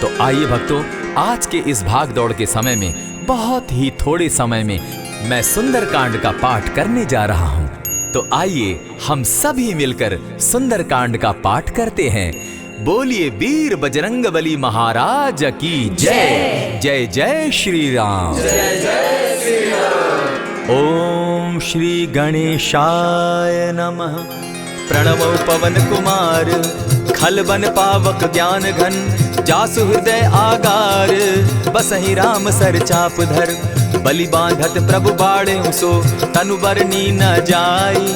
तो आइए भक्तों, आज के इस भाग दौड़ के समय में बहुत ही थोड़े समय में मैं सुंदरकांड का पाठ करने जा रहा हूँ। तो आइए हम सभी मिलकर सुंदरकांड का पाठ करते हैं। बोलिए वीर बजरंगबली महाराज की जय। जय जय श्री राम। जय जय श्री राम। ओम श्री गणेशाय नमः। प्रणवो पवन कुमार, खलबन पावक ज्ञान घन, जासु हृदय आगार, बसहि राम सर चाप धर, बलि बांधत प्रभु बाढ़े सो, तनु बरनी न जाई,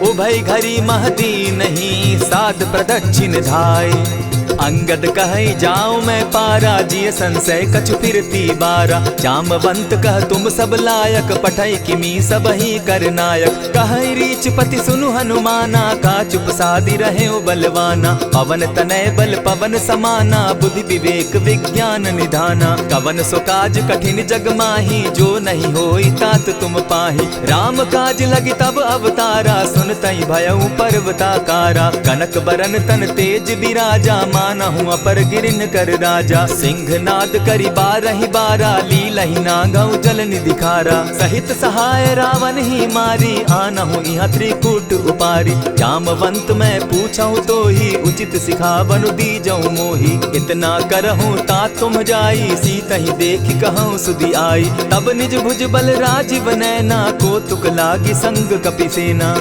उभय घरी महदी नहीं, साध प्रदक्षिण धाई। अंगद कहे जाऊं मैं पारा, जिय संशय कछु फिरती बारा, जामवंत कह तुम सब लायक, पठै किमी सब ही कर नायक। कहे रीच पति सुनु हनुमाना, का चुप सादी रहे बलवाना, पवन तनय बल पवन समाना, बुद्धि विवेक विज्ञान निधाना। कवन सो काज कठिन जग माही, जो नहीं होई तात तुम पाही। राम काज लगी तब अवतारा, सुनतई भयउ पर्वताकारा। कनक बरन तन तेज बिराजा, मानहु अपर गिरिन कर राजा। सिंहनाद करि बारहि बारा, लीलहि नागौ जल निधि खारा। सहित सहाय रावण ही मारी, आनहु इहाँ त्रिकूट उपारी। जामवंत मैं पूछऊं तो ही, उचित सिखावनु दीजऊं मोही। इतना करहूं तात तुम जाई, सीतहि देखि कहूं सुधि आई। तब निज भुज बल राजीव नैना, को तुक लागी संग कपिसेना।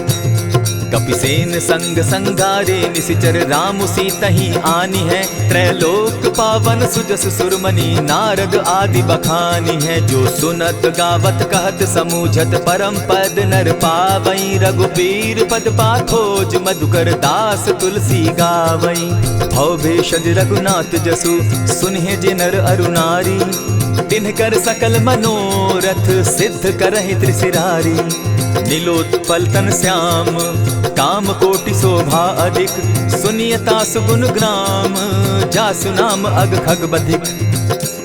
कपिसेन संग संगारे, निशिचर राम सीतहि आनी है। त्रैलोक पावन सुजस सुरमणि, नारद आदि बखानी है। जो सुनत गावत कहत समूझत, परम पद नर पावई। रघुबीर पद पाखोज, मधुकर दास तुलसी गावई। भव भेषज रघुनाथ जसु, सुनहि जे नर अरु नारी। तिनकर सकल मनोरथ, सिद्ध करहि त्रिशिरारी। नीलोत्पल तन श्याम, काम कोटि शोभा अधिक। सुनियता सुगुन ग्राम, जासु नाम अग खग बधिक।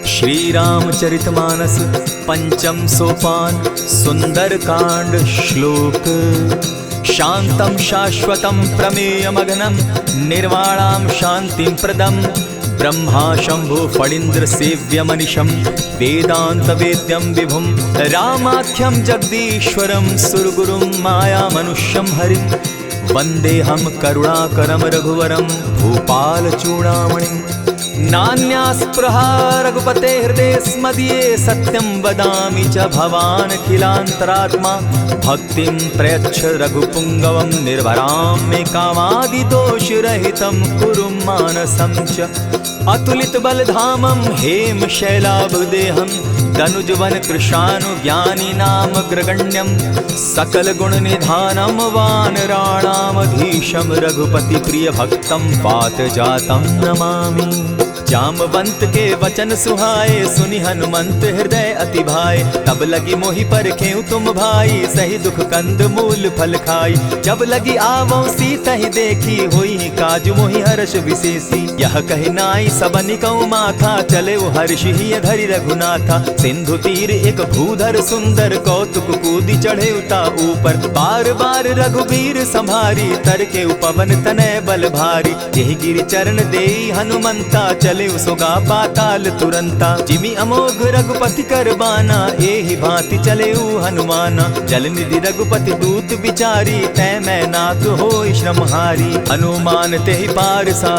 श्री रामचरित मानस पंचम सोपान, सुंदर कांड श्लोक। शांतम शाश्वतम प्रमेयमघनम, निर्वाणाम शांतिम प्रदम। ब्रह्मा शंभु फणीन्द्र सेव्य मनिशम, वेदांत वेद्यम विभुम। रामाख्यम जगदीश्वरम, सुरगुरुम माया मनुष्यम हरिम। वंदे हम करुणाकरम रघुवरम, भूपाल चूड़ामणिम। नान्यास्पृहा रघुपते हृदय स्मदीये, सत्यं वदामि च भवानखिलान्तरात्मा। भक्तिं प्रयच्छ रघुपुङ्गवं, निर्भरां मे कामादिदोषरहितं, कुरु मानसं च। अतुलित बलधामं हेम शैलाभदेहं, दनुजवन कृशानुज्ञानी नाम ग्रगण्यं। सकल गुण निधानं वानराणामधीशं, रघुपति प्रिय भक्तं पात जातं नमामि। जामवंत के वचन सुहाए, सुनि हनुमंत हृदय अति भाए। तब लगी मोहि परखेउ तुम भाई, सही दुख कंद मूल फल खाई। जब लगी आवो सीतहि देखी, होई काज मोहि हर्ष विशेषी। यह कहि नाई सबनि कौ माथा, चले वो हर्ष ही धरि रघुनाथा। सिंधु तीर एक भूधर सुंदर, कौतुक कूदी चढ़े उता ऊपर। बार बार रघुबीर संभारी, तरके पवन तनय बल भारी। यही गिरि चरण देई हनुमंता, चले सुगा पाताल तुरंता। जिमि अमोघ रघुपति कर बाना, एहि भांति चले हनुमाना। जल निधि रघुपति दूत बिचारी, तै मैं नाथ होई श्रमहारी। हनुमान तेहि पारसा,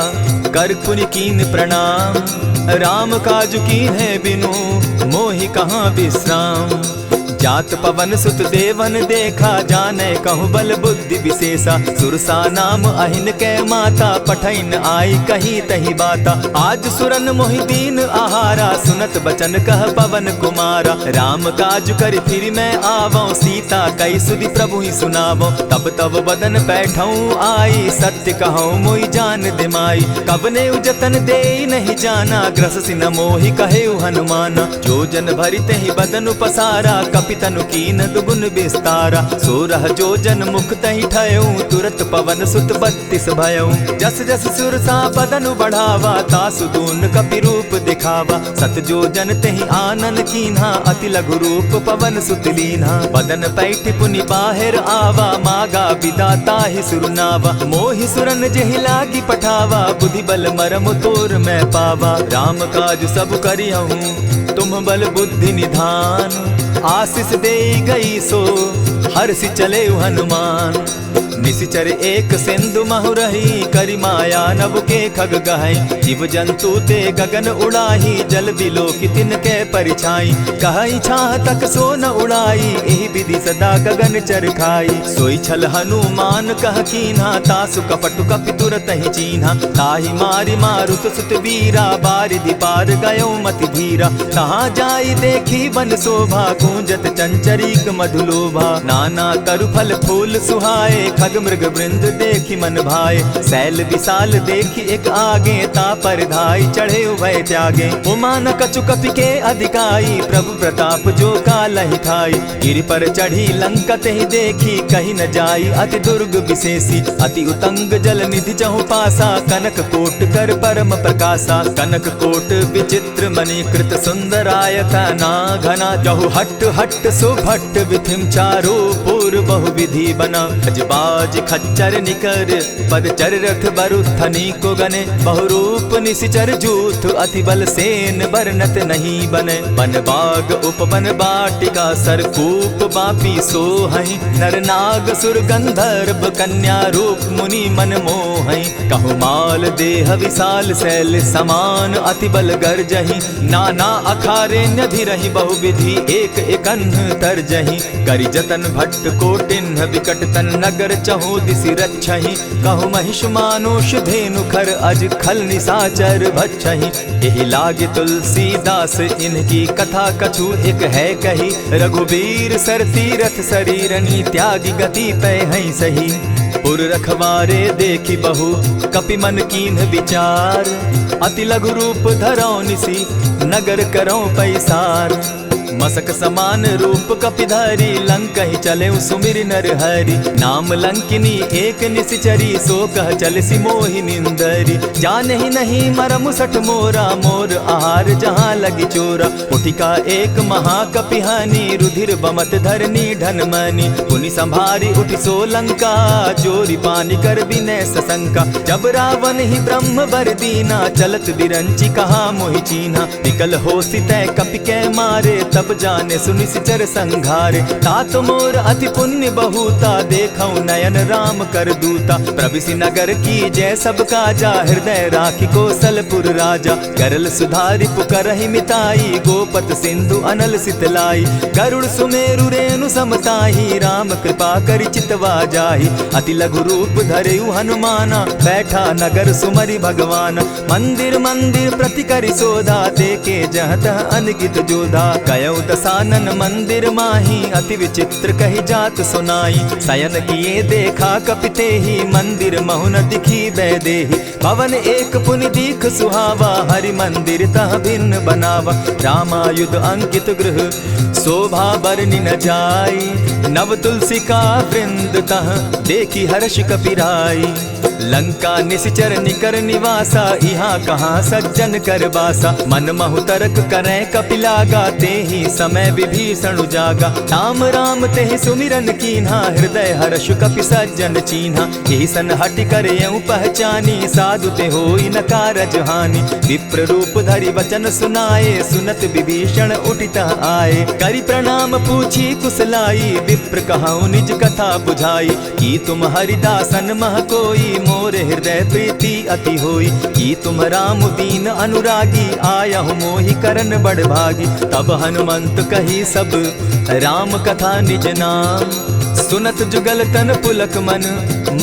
कर पुनि कीन प्रणाम। राम काज कीन है बिनु, मोहि कहाँ विश्राम। जात पवन सुत देवन देखा, जाने कहूँ बल बुद्धि विशेषा। सुरसा नाम अहिन कै माता, पठैन आई कही तही बाता। आज सुरन मोहि दीन आहारा, सुनत बचन कह पवन कुमारा। राम काज कर फिर मैं आवऊं, सीता कई सुधि प्रभु ही सुनावो। तब तब बदन बैठऊं आई, सत्य कहूँ मोहि जान दिमाई। कबने उजतन दे नहीं जाना, ग्रस सिन मोहि कहे हनुमाना। जो जन भरिते ही बदन पसारा, कपि तनु कीन दुगुन विस्तारा। सोरह जो जन मुख तहि ठयऊ, तुरत पवन सुत 32 भयऊ। जस जस सुरसा बदनु बढ़ावा, तासु दून कपि रूप दिखावा। देखावा। सत जो जन तेहि आनन कीन्हा, अति लघु रूप पवन सुत लीन्हा। बदन पैठ पुनि बाहिर आवा, मागा विदाता ही सुरनावा। मोहि सुरन जेहि लागी पठावा, बुद्धि बल मरम तोर मैं पावा। राम काज सब करिहूँ तुम बल बुद्धि निधान। आशीष दे गई सो हर्षि चले हनुमान। निशिचर एक सिंधु महु रही, करि माया नभ के खग गहई। जीव जंतु ते गगन उड़ाही, जल बिलो की तिनके परिछाई। कहई छाह तक सो न उड़ाई, एहि विधि सदा गगन चर खाई। सोई छल हनुमान कह कीन्हा, तासु कपटु कपि तुरत ही चीन्हा। ताहि मारि मारुत सुत वीरा, बारिधि पार गयो मति धीरा। कहाँ जाई देखी वन शोभा, गूंजत चंचरीक मधुलोभा। नाना तरु फल फूल सुहाए, खग मृग वृंद देखी मन भाए। सैल विशाल देखी एक आगे, तापर धाई चढ़े उभय त्यागे। उमान कछु कपि के अधिकाई, प्रभु प्रताप जो कालहि खाई। गिरि पर चढ़ी लंका तेहि देखी, कहीं न जाई अति दुर्ग विशेषी। अति उतंग जल निधि चहु पासा, कनक कोट कर परम प्रकाशा। कनक कोट विचित्र मणिकृत सुंदरायता ना घना। जहु हट हट सुभट विधिम चारो पूर्व बहुविधि बना। बाज खच्चर निकर पद चर रथ बरुथनी को गने। बहुरूप निशिचर जूथ अति बल सेन बरनत नहीं बने। बन बाग उपवन बाटिका सरकूप बापी सोहई। नर नाग सुर गंधर्व कन्या रूप मुनि मन मोहई। कहु माल देह विशाल शैल समान, अति बल गर्जही। नाना अखारे नधि रही, बहुविधि एक एकन्ह तरजही। करि जतन भट्ट कोटिन्ह विकट तन नगर चहु दिसि रक्षहि। कहु महिष मानुष धेनु खर, अज खल निशाचर भक्षहि। एहि लागे तुलसीदास इनकी कथा, कछु एक है कही। रघुबीर सर तीरथ शरीरनी, त्यागी गति पै हई सही। पुर रखवारे देखी बहु, कपि मन कीन्ह विचार। अति लघु रूप धरौ निसी, नगर करौ पैसार। मसक समान रूप कपिधारी, लंकहि चले सुमिर नर हरि। नाम लंकिनी एक निशिचरी, सो कह चल सी मोहि निंदरी। जानहि नहीं मरम सठ मोरा, मोर आहार जहाँ लगी चोरा। उठिका एक महाकपिहानी, रुधिर बमत धरनी ढनमनी। पुनि संभारी उठि सो लंका, चोरी पानी कर विनय सशंका। जब रावण ही ब्रह्म बर दीना, चलत बिरंची कहा मोहि चीन्हा। निकल होसी तै कपि कै मारे, तब जाने सुनि सिचर संघारे। तात मोर अति पुण्य बहुता, देखऊं नयन राम कर दूता। प्रविशि नगर की जय सब काजा, हृदय राखी कौशलपुर राजा। करल सुधारि पुकरहि मिताई, गोपत सिंधु अनल सितलाई। गरुड़ सुमेरु रेणु समताही, राम कृपा करि चितवा जाहि। अति लघु रूप धरेउ हनुमाना, बैठा नगर सुमरि भगवान। मंदिर मंदिर प्रति करि सोधा, देखे जहाँ तहाँ अनगित जोधा। कयौ दसानन मंदिर माही, अति विचित्र कही जात सुनाई। शयन किए देखा कपिते ही, मंदिर महु न दिखी बैदेही। भवन एक पुनि दीख सुहावा, हरि मंदिर तह भिन्न बनावा। रामायुध अंकित गृह शोभा बरनि न जाई। नव तुलसी का वृंद तह देखी हर्ष कपिराई। लंका निशिचर निकर निवासा, यहाँ कहाँ सज्जन कर बासा। मन महु तरक करै कपिलागा, तेहि समय विभीषण जागा। राम राम तेहि सुमिरन कीन्हा, हृदय हर्ष कपि सज्जन चीन्हा। एहि सन हटि कर यूं पहचानी, साधु ते होई न कारज हानि। विप्र रूप धरि वचन सुनाए, सुनत विभीषण उठितः आए। करि प्रणाम पूछी कुशलाई, विप्र कहऊँ निज कथा बुझाई। कि तुम हरिदासन मह कोई, मोर हृदय प्रीति अति होई। कि तुम राम दीन अनुरागी, आयहु मोहि करन बड़ भागी। तब हनुमंत कही सब राम कथा निज नाम। सुनत जुगल तन पुलक मन,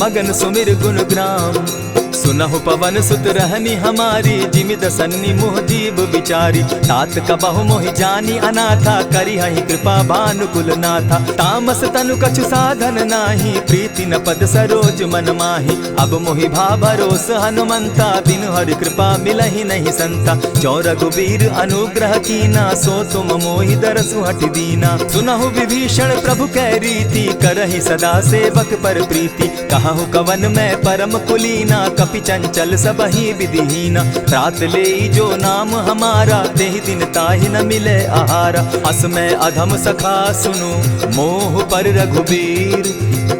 मगन सुमिर गुण ग्राम। सुनहु पवन सुत रहनी हमारी, जिमिद सन्नि मुह जीव विचारी। तात कबहु मोहि जानी अनाथा, करी हहि कृपा भानुकुल नाथा। तामस तनु कछु साधन नाही, प्रीति न पद सरोज मन माही। अब मोहि भा भरोस हनुमंता, बिनु हरि कृपा मिलहि नहीं संता। जो रघुबीर अनुग्रह कीना, सो तुम मोहि दरसु हटि दीना। सुनहु विभीषण प्रभु कै रीति, करहि सदा सेवक पर प्रीति। कहहु कवन मैं परम कुलीना, कपि चंचल सबहि विधिहीना। रात ले जो नाम हमारा, तेहि दिन ताहि न मिले आहारा। असमय अधम सखा सुनु, मोह पर रघुबीर।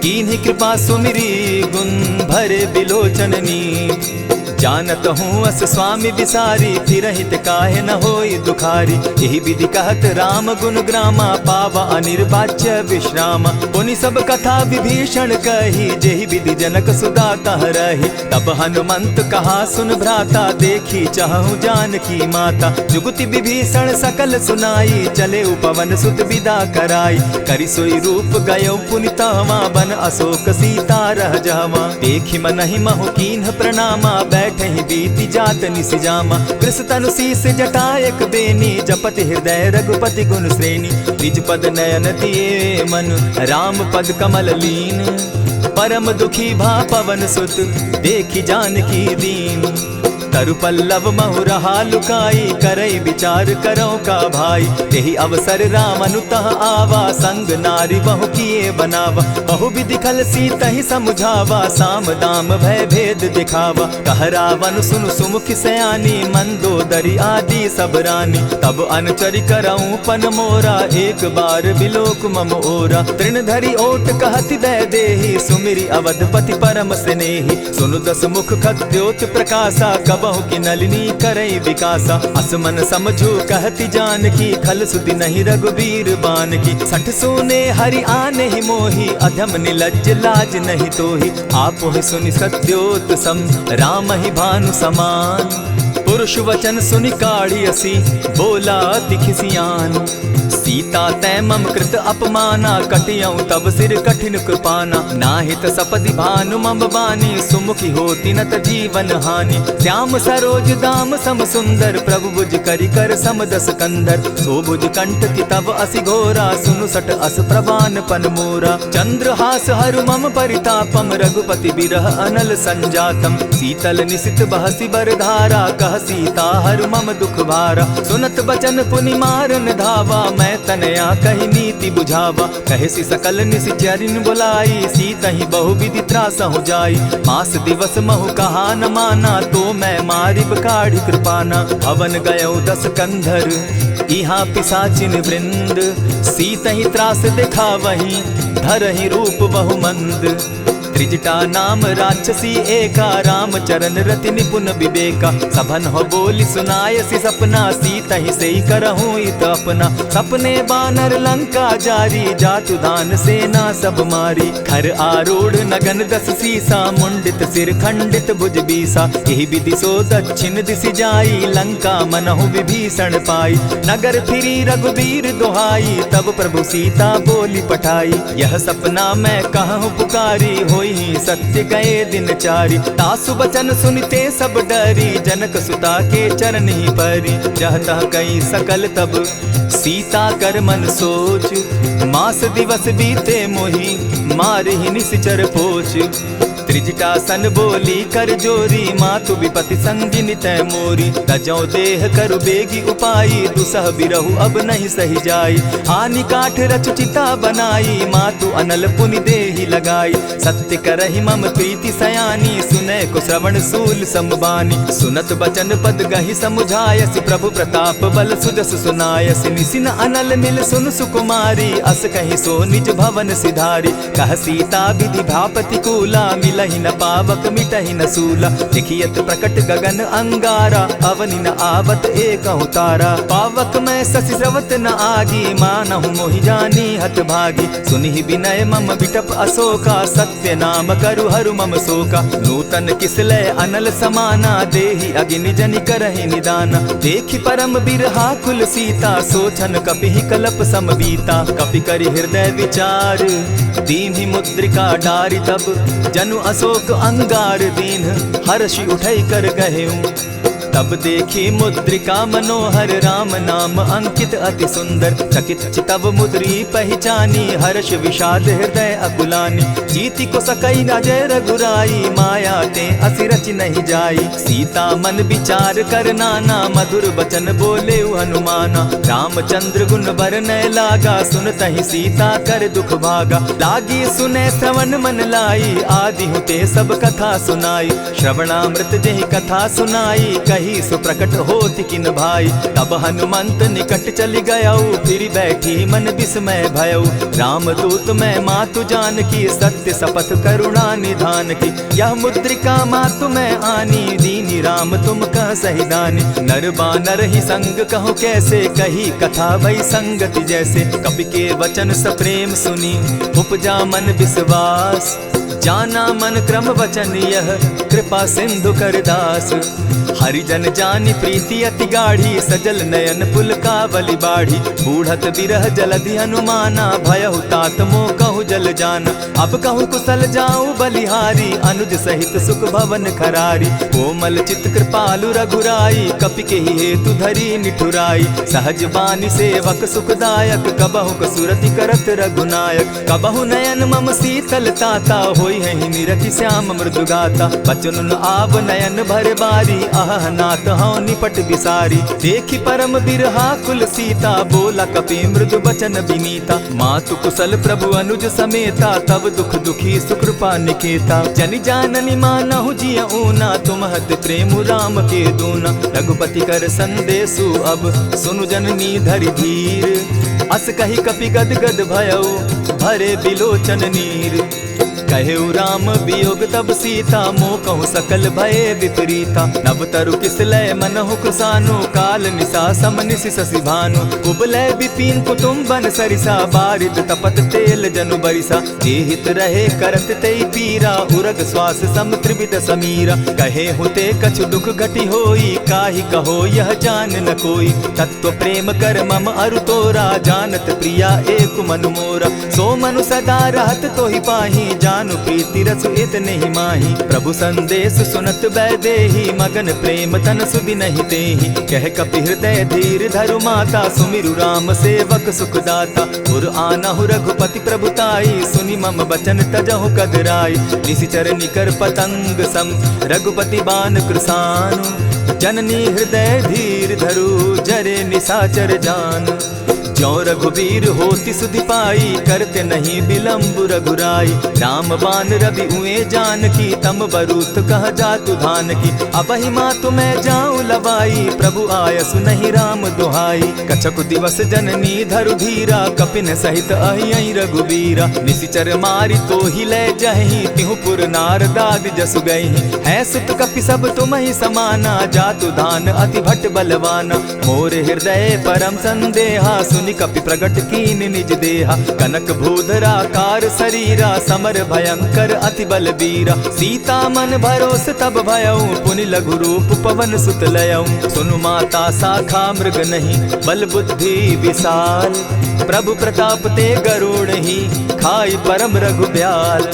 कीन्ही कृपा सुमिरी, गुण भरे बिलोचन नीर। जानत हूँ अस स्वामी विसारी, फिरहित काहे न होई दुखारी। यही विधि कहत राम गुण ग्रामा, पावा अनिर्वाच्य विश्रामा। पुनि सब कथा विभीषण कही, जेहि विधि जनक सुता कह रही। तब हनुमंत कहा सुन भ्राता, देखी चाहूँ जानकी माता। जुगति विभीषण सकल सुनाई, चले उपवन सुत विदा कराई। करि सोई रूप गयो पुनि तहवा, बन अशोक सीता रह जावा। देखी मनहि महु कीन्ह प्रणामा, बैठहि बीति जात निसिजामा। कृष तनु शीस जटा एक बेनी, जपति हृदय रघुपति गुण श्रेणी। निज पद नयन दिए मन, राम पद कमल लीन। परम दुखी भा पवन सुत, देखी जानकी दीन। तरु पल्लव महु रहा लुकाई, करई विचार करो का भाई। यही अवसर राम अनुतः आवा, संग नारी बहु किए बनावा। बहु विधि खल सीतहि समझावा, साम दाम भय भेद दिखावा। कह रावण सुन सुमुखि सयानी, मंदोदरी आदि सब रानी। तब अनुचरि करऊं पन मोरा, एक बार बिलोक मम ओरा। तृण धरि ओट कहति दय देहि, सुमिरि अवधपति परम स्नेही। सुनु दस मुख खद्योत प्रकाशा, बहु की नलिनी करई विकासा। असमन समझो कहती जानकी, खल सुति नहीं रघुबीर बान की। सठ सोने हरि आने ही मोही, अधम निलज्ज लाज नहीं तोही। आप ही सुनि सत्योत सम, राम ही भानु समान। पुरुष वचन सुनि काढ़ियसी, बोला अति खिसियान। सीता तै मम कृत अपमाना, कटियऊं तब सिर कठिन कृपाना। नाहित सपदि भानु मम बानी, सुमुखी होती नत जीवन हानि। श्याम सरोज दाम सम सुंदर, प्रभु भुज करि कर सम दस कंधर। सो भुज कंठ की तब असि घोरा, सुनु सट अस प्रवान पन मोरा। चंद्रहास हरु मम परितापम, रघुपति बिरह अनल संजातम। शीतल निशित बहसी बरधारा, कह सीता हरु मम दुख भारा। सुनत बचन पुनि मारन धावा, मैं तनया कही नीति बुझावा। कहसी सकल निश्चरिन बुलाई, सीतहि बहु विधि त्रास हो जाई। मास दिवस महु कहा न माना, तो मैं मारिब काढ़ी कृपाना। भवन गयो दस कंधर, इहाँ पिशाचिन वृंद। सीतहि त्रास दिखावहि, धरहि रूप बहु मंद। त्रिजटा नाम राक्षसी एका, राम चरण रति निपुण विवेका। सभन हो बोली सुनायसी सपना, सीतहि सेई करहूँ इत अपना। सपने बानर लंका जारी, जातु दान सेना सब मारी। खर आरूढ़ नगन दस सीसा, मुंडित सिर खंडित भुज बीसा। यही विधि सो दक्षिण दिशि जाई, लंका मनहु विभीषण पाई। नगर फिरी रघुबीर दोहाई, तब प्रभु सीता बोली पठाई। यह सपना मैं कहूँ पुकारी, होई सत्य गए दिन चारी। तासु बचन सुनते सब डरी, जनक सुता के चरण ही परी। जहतः कई सकल तब सीता कर मन सोच, मास दिवस बीते मोही, मारहि निश्चर पोच। त्रिजटा सन बोली कर जोरी, मातु विपति संगिनी तै मोरी। तजौ देह करु बेगी उपाई, दुसह बिरहु अब नहीं सही जाई। हानि काठ रचु चिता बनाई, मातु अनल पुनि देहि लगाई। सत्य करहि मम प्रीति सयानी, सुनै को श्रवण सूल समबानी। सुनत बचन पद गहि समुझायसि, प्रभु प्रताप बल सुजस सुनायसि। निसिन अनल मिल सुन सुकुमारी, अस कहि सो निज भवन सिधारी। कह सीता विधि भापति कूला, मिलहि न पावक मिटहि न सूला। देखियत प्रकट गगन अंगारा, अवनि न आवत एकहु तारा। पावक मैं शशि स्रवत न आगी, मानहु मोहि जानी हत भागी। सुनिहि विनय मम विटप अशोका, सत्य नाम करु हरु मम शोका। नूतन किसलय अनल समाना, देहि अगिनि जनि करहि निदाना। देखि परम बिरहा कुल सीता, सोचन कपिहि कलप सम बीता। कपि करि हृदय विचार, दीन्हि मुद्रिका डारि। तब जनु अशोक अंगार दीन, हर्षि उठै कर गहेऊ। तब देखी मुद्रिका मनोहर राम नाम अंकित अति सुंदर। चकित चितव मुद्री पहचानी हर्ष विषाद हृदय अकुलानी। जीति को सकई न जय रघुराई माया ते असिरच नहीं जाई। सीता मन विचार कर नाना मधुर बचन बोले हनुमाना। रामचंद्र गुण बरनय लागा सुनतहि सीता कर दुख भागा। लागी सुने श्रवण मन लाई आदि हुते सब कथा सुनाई। श्रवणामृत जेहि कथा सुनाई कही सो प्रकट होति किन भाई। तब हनुमंत निकट चली गयऊ फिर बैठी मन विस्मय भयऊ। रामदूत मैं मातु जान की सत्य शपथ करुणा निधान की। यह मुद्रिका मातु मैं आनी दीनी राम तुम कह सही दानी। नर बानर ही संग कहूँ कैसे कही कथा भई संगति जैसे। कपि के वचन सप्रेम सुनी उपजा मन विश्वास। जाना मन क्रम वचन यह कृपा सिंधु कर दास। हरिजन जानी प्रीति अति गाढ़ी सजल नयन पुलकावली बाढ़ी। बूढ़त बिरह जलधि हनुमाना भयहु तात मोह कहु जल जाना। अब कहु कुशल जाऊं बलिहारी अनुज सहित सुख भवन खरारी। कोमल चित कृपालु रघुराई कपि के हेतु धरी निठुराई। सहज बानी सेवक सुखदायक कबहु कसुरति करत रघुनायक। कबहु नयन मम शीतल ताता होई है निरखि श्याम मृदु गाता। बचन आव नयन भर बारी अह नाथ हौ निपट विसारी। देखी परम बिरहा कुल सीता बोला कपि मृदु बचन विनीता। मातु कुशल प्रभु अनुज समेता तब दुख दुखी सुकृपा निकेता। जनि जाननी मानहु जिय ऊना तुम्हत प्रेम राम के दूना। रघुपति कर संदेशु अब सुनु जननी धरि धीर। अस कही कपि गद गद भयऊ भरे बिलोचन नीर। कहेउ राम वियोग तब सीता मोह कहूँ सकल भये विपरीता। नव तरु किसलय मनहु कुसानु काल निशा समनिशि शशि भानु। कुबलय विपिन कुटुम्बन सरिसा बारिद तपत तेल जनु बरिसा। जेहित रहे करत तेई पीरा उरग श्वास सम त्रिविध समीरा। कहे हुते कछु दुख घटी होई काहि कहो यह जान न कोई। तत्व प्रेम कर मम अरु तोरा जानत प्रिया एक मनु मोरा। सो मनु सदा रहत तोहि पाही जानु प्रीति रसु इतने ही माही। प्रभु संदेश सुनत बैदेही मगन प्रेम तन सुधि नहीं तेहि। कह कपि हृदय धीर धरु माता सुमिरु राम सेवक सुखदाता। उर आनहु रघुपति प्रभुताई सुनि मम बचन तजहु कदराई। निशिचर निकर पतंग सम रघुपति बान कृसानु। जननी हृदय धीर धरु जरे निशाचर जान। ज्यों रघुबीर होति सुधि पाई करते नहीं विलम्ब रघुराई। राम बान रवि उए जान की तम बरूथ कह जातु धान की। अबहि मातु मैं जाऊं लवाई प्रभु आयसु नहीं राम दुहाई। कछक दिवस जननी धरु धीरा कपिन सहित अहि रघुबीरा। निशिचर मारी तो ही ले जहि तिहु पुर नार दाद जसु गई। है सुत कपि सब तुम ही समाना जातु धान अति भट बलवाना। मोर हृदय परम संदेहा सुनि कपि प्रगट कीन निज देहा। कनक भूधरा कार शरीरा समर भयंकर अति बलबीरा। सीता मन भरोस तब भयऊ पुनि लघु रूप पवन सुत लयऊ। सुनु माता शाखा मृग नहीं बल बुद्धि विशाल। प्रभु प्रताप ते गरुड़ ही खाई परम रघुब्याल।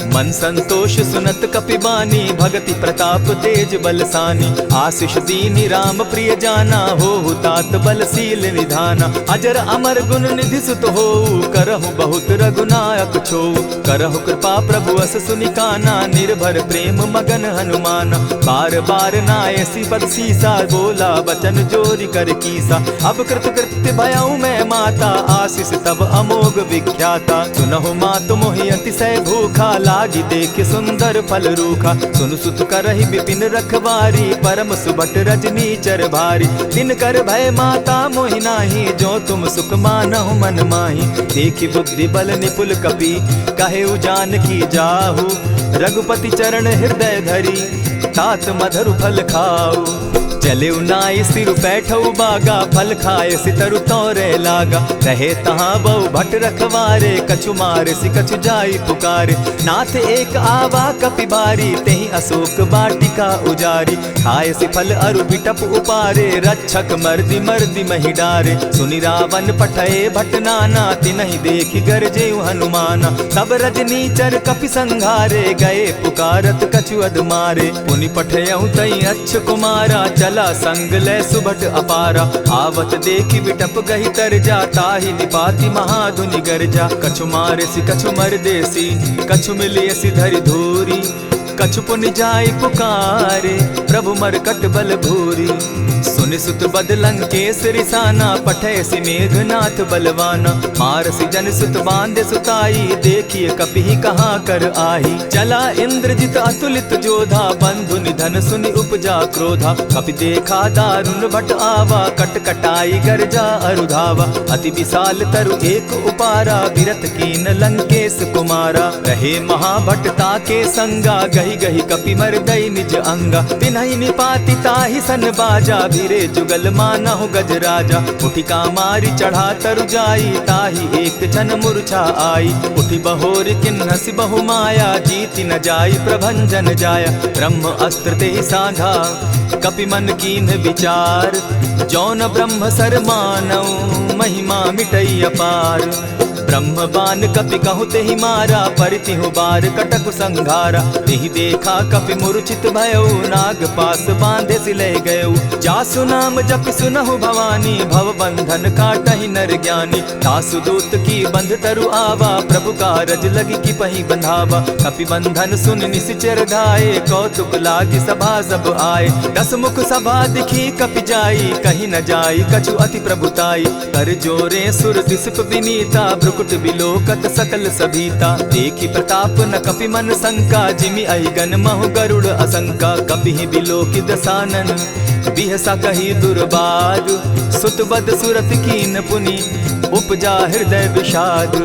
मन संतोष सुनत कपि बानी भगति प्रताप तेज बलसानी। आशीष दीनी राम प्रिय जाना हो तात बलशील निधाना। अजर अमर गुण निधि सुत हो करहु बहुत रघुनायक छो। करहु कृपा प्रभु अस सुनिकाना निर्भर प्रेम मगन हनुमाना। बार बार नायसी पद सीसा बोला बचन जोरी कर कीसा। अब कृत कृत्य भयऊ मैं माता आशीष तब अमोघ विख्याता। सुनहु मातु मोहि अतिशय भूखा लागी देख सुंदर फल रूखा। सुन सुत करहि विपिन रखवारी परम सुबट रजनी चर भारी। दिन कर भय माता मोहि नाही जो तुम सुख मानहु मन माही। देखी बुद्धि बल निपुल कपि कहे जान की जाहु। रघुपति चरण हृदय धरी तात मधुर फल खाऊ। चले नाई सिर बैठऊ बागा फल खाए सितरु तोरे लागा। रहे तहाँ बहु भट रखवारे कछु मार सि कछु जाई पुकारे। नाथ एक आवा कपि बारी तेहि अशोक बाटिका उजारी। खाए सि फल अरु बिटप उपारे रक्षक मर्दि मर्दि महि डारे। सुनि रावण पठये भट नाना तिनहि देखि गरजे हनुमाना। तब रजनी चर कपि संघारे गए पुकारत कछु अध मारे। पुनि पठयऊ तई अच्छ कुमारा चल चला संग ले सुभट अपारा। आवत देखी बिटप गही तर जा, ताहि निपाति महाधुनि गर्जा। कछु मारेसी कछु मर देसी, कछु मिलियसी धरि धूरी। कछु पुनि जाय पुकारे, प्रभु मरकट बल भूरी। सुनि सुत बद लंकेश रिसाना, पठैसी मेघनाथ बलवाना। मारसी जन सुत बांधे सुताई, देखिए कपि कहाँ कर आही। चला इंद्रजित अतुलित जोधा, बंधु निधन सुनि उपजा क्रोधा। कपि देखा दारुण भट आवा, कट कटाई गर्जा अरुधावा। अति विशाल तरु एक उपारा, विरत कीन लंकेश कुमारा। रहे महाभटता के संगा, गही गही कपि मरदई निज अंगा। तिन्हि निपाति ताहि सन बाजा, भीरे जुगल मानहु गजराजा। उठि कामारी चढ़ा तरु जाई, ताहि एक जन मूर्छा आई। उठि बहोर किन्हसि बहु माया, जीति न जाई प्रभंजन जाया। ब्रह्म अस्त्र ते साधा, कपि मन कीन विचार। जौन ब्रह्म सर मानौ, महिमा मिटई अपार। ब्रह्म बान कपि कहु तेहि मारा, परितिहु बार कटक संघारा। तेहि देखा कपि मूर्छित भयउ, नाग पास बांधे सिले गयउ। जासु नाम जपि सुनहु भवानी, भव बंधन काटहि नर ज्ञानी। तासु दूत की बंध तरु आवा, प्रभु कारज लगी की पही बंधावा। कपि बंधन सुन निसिचर धाये, कौतुक लागी सभा सब आए। दस मुख सभा दिखी कपि जाई, कहीं न जाई कछु अति प्रभुताई। कर जोरे सुर दिसप विनीता, भ्रुकुट बिलोकत सकल सभीता। देखी प्रताप न कपि मन शंका, जिमि अहिगन महु गरुड़ असंका। कपि बिलोकि दसानन, बिहसा कही दुर्बाद। सुत बद सुरत कीन पुनि, उपजा हृदय विषाद।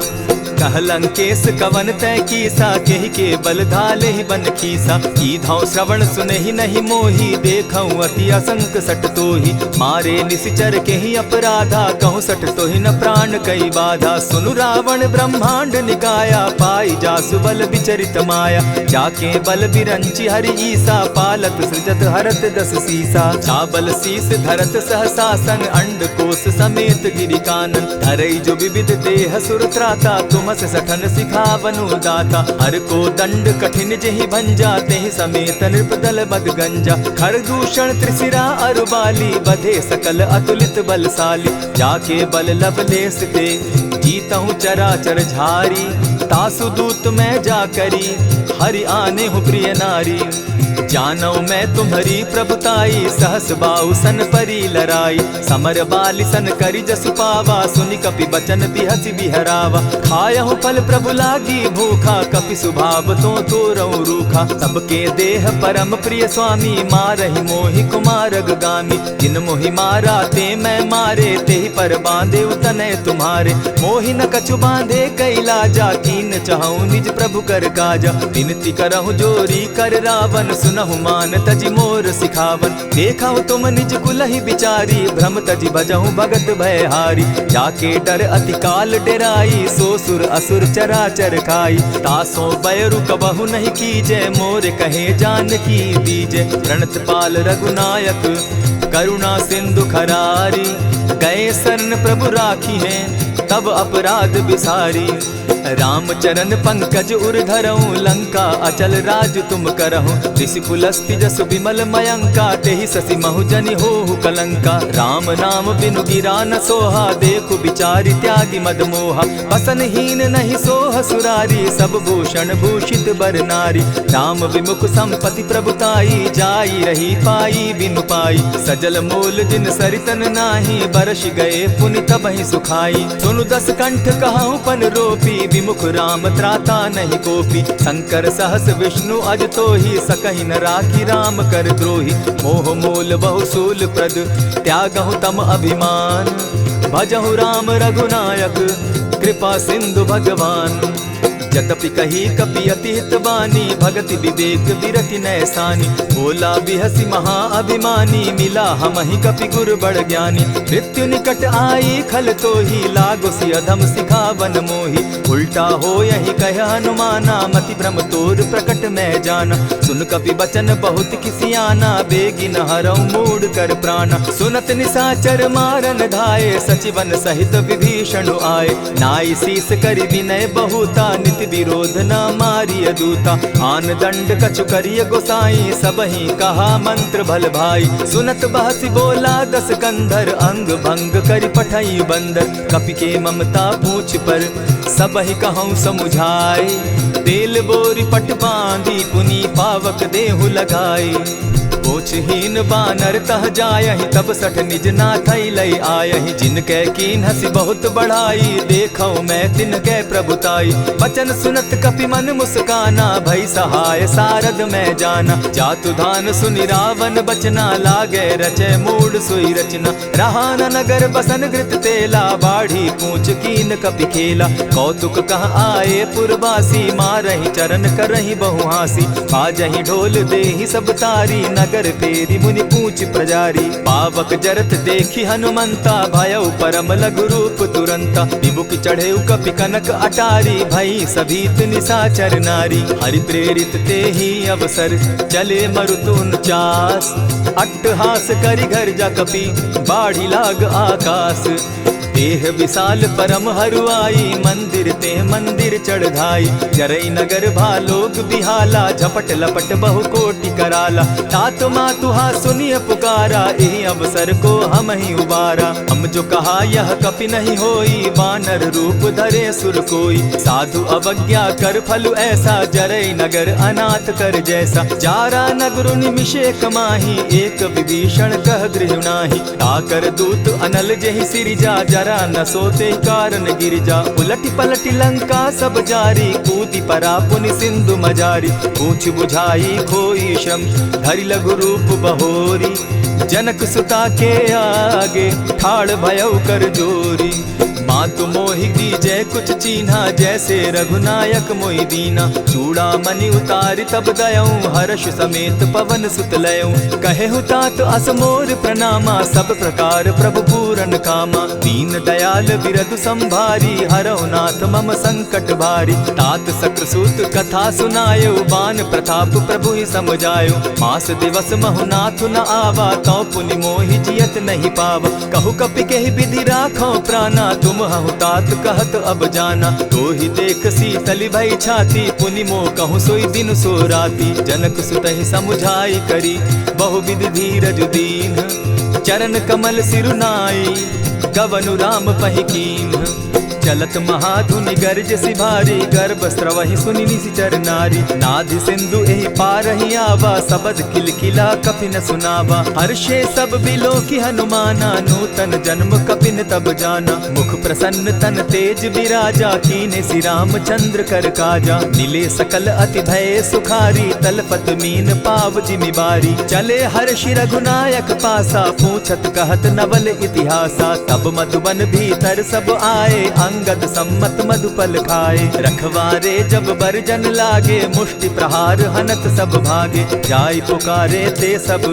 कह लंकेश कवन तै कीसा, केहि के बल धाले ही बन खीसा। की धौ श्रवण सुने ही नहीं मोही, देखऊं अति असंक सट तोही। मारे निसिचर केहि अपराधा, कहूँ सट तोहि न प्राण कई बाधा। सुनु रावण ब्रह्मांड निकाया, पाई जासु बल विचरित माया। जाके बल बिरंची हरि ईसा, पालत सृजत हरत दस सीसा। चाबल शीस धरत सहसासन, अंड कोश समेत गिरि कानन। धरई जो विविध देह सुर त्राता, तुम से सठन सिखावनु दाता। हर को दंड कठिन जेहि भंजा, तेहि समेत नृपदल बद गंजा। खर दूषण त्रिशिरा अरुबाली, बधे सकल अतुलित बलशाली। जाके बल लवलेस ते, जीतहु चराचर झारी। तासु दूत मैं जाकरी, हरि आने हूँ प्रिय नारी। जानौ मैं तुम्हारी प्रभुताई, सहस बाहु सन परी लराई। समर बाली सन करी जसु पावा, सुनि कपि बचन बिहसि बिहरावा। खायहु फल प्रभु लागी भूखा, कपि सुभाव तो तोरऊ रूखा। सबके देह परम प्रिय स्वामी, मारहि मोहि कुमारग गामी। जिन मोहि मारा ते मैं मारे, तेहि पर बांधे उतने तुम्हारे। मोहि न कछु बांधे कैलाजा, कीन चाहूं निज प्रभु कर काजा। विनती करहु जोरी कर रावण, सुनहु मान तजि मोर सिखावन। देखहु तुम निज कुलहि बिचारी, भ्रम तजि भजहु भगत भयहारी। जाके डर अति काल डेराई, सो सुर असुर चराचर खाई। तासो बैरु कबहु नहीं कीजे, मोर कहे जानकी दीजे। प्रणत पाल रघुनायक, करुणा सिंधु खरारी। गए शरण प्रभु राखी हैं, तब अपराध बिसारी। राम चरण पंकज उर धरऊं, लंका अचल राज तुम करहूं। ऋषि पुलस्ति जसु विमल मयंका, तेहि ससि महु जनि होहु कलंका। राम नाम बिनु गिरा न सोहा, देखु बिचारी त्यागी मद मोहा। बसनहीन नहीं सोह सुरारी, सब भूषण भूषित बर नारी। राम विमुख संपति प्रभुताई, जाई रही पाई बिनु पाई। सजल मोल जिन सरितन नाही, बरस गए पुनि तबहि सुखाई। सुनु दस कंठ कहूँ पन रोपी, विमुख राम त्राता नहीं कोपी। शंकर सहस विष्णु अज तोहि, सकहि न राखी राम कर द्रोही। मोह मूल बहु सूल प्रद, त्यागहु तम अभिमान। भजहु राम रघुनायक, कृपा सिंधु भगवान। जतपि कही कपि अति हित बानी, भगति विवेक विरति नैसानी। बोला बिहसी महा अभिमानी, मिला हमहि कपि गुर बड़ ज्ञानी। मृत्यु निकट आई खल तोहि, लागो सि अधम सिखावन मोहि। उल्टा हो यही कह हनुमाना, मति भ्रम तोर प्रकट मैं जाना। सुन कपि बचन बहुत किसियाना, बेगी न हरऊ मूढ़ कर प्राणा। सुनत निसाचर मारन धाये, सचिवन सहित विभीषण आए। नाई शीस करि विनय बहुता, नित सहित विरोध न मारिय दूता। आन दंड कछु करिय गोसाई, सबहि कहा मंत्र भल भाई। सुनत बहसी बोला दस कंधर, अंग भंग करि पठई बंदर। कपि के ममता पूछ पर, सबहि कहूँ समुझाए। तेल बोरी पट बांधी, पुनि पावक देहु लगाई। पोछहीन बानर तह जायहि, तब सठ निज नाथई लई आयहि। जिनकै कीन हसी बहुत बढ़ाई, देखौ मैं तिनकै प्रभुताई। बचन सुनत कपि मन मुस्काना, भई सहाय सारद मैं जाना। जातु धान सुनि रावण बचना, लागे रचे मूड सोई रचना। रहा न नगर बसन घृत तेला, बाढ़ी पूछ कीन कपि खेला। कौतुक कह आए पुरवासी, मारहि चरण करहि बहु हासी। बाजहि ढोल देहि सब तारी, नगर फेरी मुनि पूछ प्रजारी। पावक जरत देखी हनुमंता, भयउ परम लघु रूप तुरंता। विमुख चढ़े कपि कनक अटारी, भई सभीत निशाचर नारी। हरि प्रेरित ते ही अवसर, चले मरुतुन चास। अट्टहास करि घर जा कपि, बाढ़ी लाग आकाश। देह विशाल परम हरुआई, मंदिर ते मंदिर चढ़ाई। जरई नगर भालोग बिहाला, झपट लपट बहु कोटि कराला। तात मातुहा सुनिय पुकारा, एहि अवसर को हम ही उबारा। हम जो कहा यह कपि नहीं होई, वानर रूप धरे सुर कोई। साधु अवज्ञा कर फल ऐसा, जरई नगर अनाथ कर जैसा। जारा नगर निमिषे कमाही, एक विभीषण कह गृह नाही। ताकर दूत अनल जहि सिरिजा, जरा न सोते कारण गिरजा। उलटी पलटी लंका सब जारी, कूदी परा पुनि सिंधु मजारी। पूछ बुझाई खोई श्रम, धरि लघु रूप बहोरी। जनक सुता के आगे, ठाड़ भयउ कर जोरी। मातु मोहि दीजै कुछ चीन्हा, जैसे रघुनायक मोहि दीना। चूड़ा मणि उतारि तब दयऊं, हर्ष समेत पवन सुत लयऊं। कहे तात असमोर प्रणामा, सब प्रकार प्रभु पूरन कामा। दीन दयाल बिरधु संभारी, हरौ नाथ मम संकट भारी। तात सक्रसूत कथा सुनायो, बान प्रताप प्रभु ही समझायो। मास दिवस महु नाथ न आवा, तौ पुनि मोहि जियत नहीं पावा। कहु कपि केहि विधि राखो प्राणा, तुम हूँ तात कहत अब जाना। तो ही देख शीतल भई छाती, पुनि मोह कहूँ सोई दिन सो राती। जनक सुतहि समुझाई करी, बहु विधि धीरज दीन। चरण कमल सिरुनाई, गवनु राम पहि कीन। चलत महाधुनि गर्ज सिभारी, गर्भ स्रवहि सुनि निशिचर नारी। नाधि सिंधु एहि पारहि आवा, सबद खिलखिला कपि न सुनावा। हर्षे सब बिलो की हनुमाना, नूतन जन्म कपिन तब जाना। मुख प्रसन्न तन तेज विराजा, कीने श्री रामचंद्र कर काजा। मिले सकल अति भय सुखारी, तलपत मीन पाव जिमि बारी। चले हर्षि रघुनायक पासा, पूछत कहत नवल इतिहासा। तब मधुबन भीतर सब आए, अंगद सम्मत मधुपल खाए। रखवारे जब बरजन लागे, मुष्टि प्रहार हनत सब भागे। जाय पुकारे ते सब,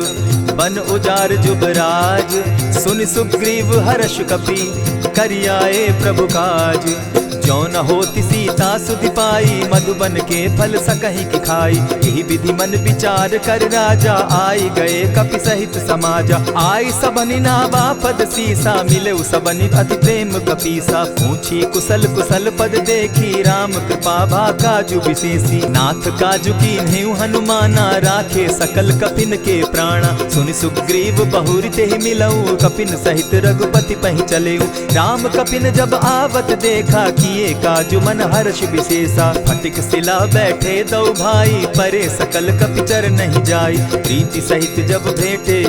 बन उजार जुबराज। सुन सुग्रीव हर्ष कपि, करियाए प्रभु काज। जो न होती सीता सुधि पाई, मधुबन के फल सकहि की खाई। यही विधि मन विचार कर राजा, आई गए कपि सहित समाजा। आई सबनि नावा पद सीसा, मिले सबनि अति प्रेम कपीसा। पूछी कुशल कुशल पद देखी, राम कृपा भा काजु विशेषी। नाथ काजु कीन्हेउ हनुमाना, राखे सकल कपिन के प्राणा। सुनि सुग्रीव बहुरि तेहि मिलऊ, कपिन सहित रघुपति पहि चलेऊ। राम कपिन जब आवत देखा, किए काजु मन हर्ष विशेषा। फटिक सिला बैठे दो भाई, परे सकल कपिचर नहीं जाई। प्रीति सहित जब भेटे,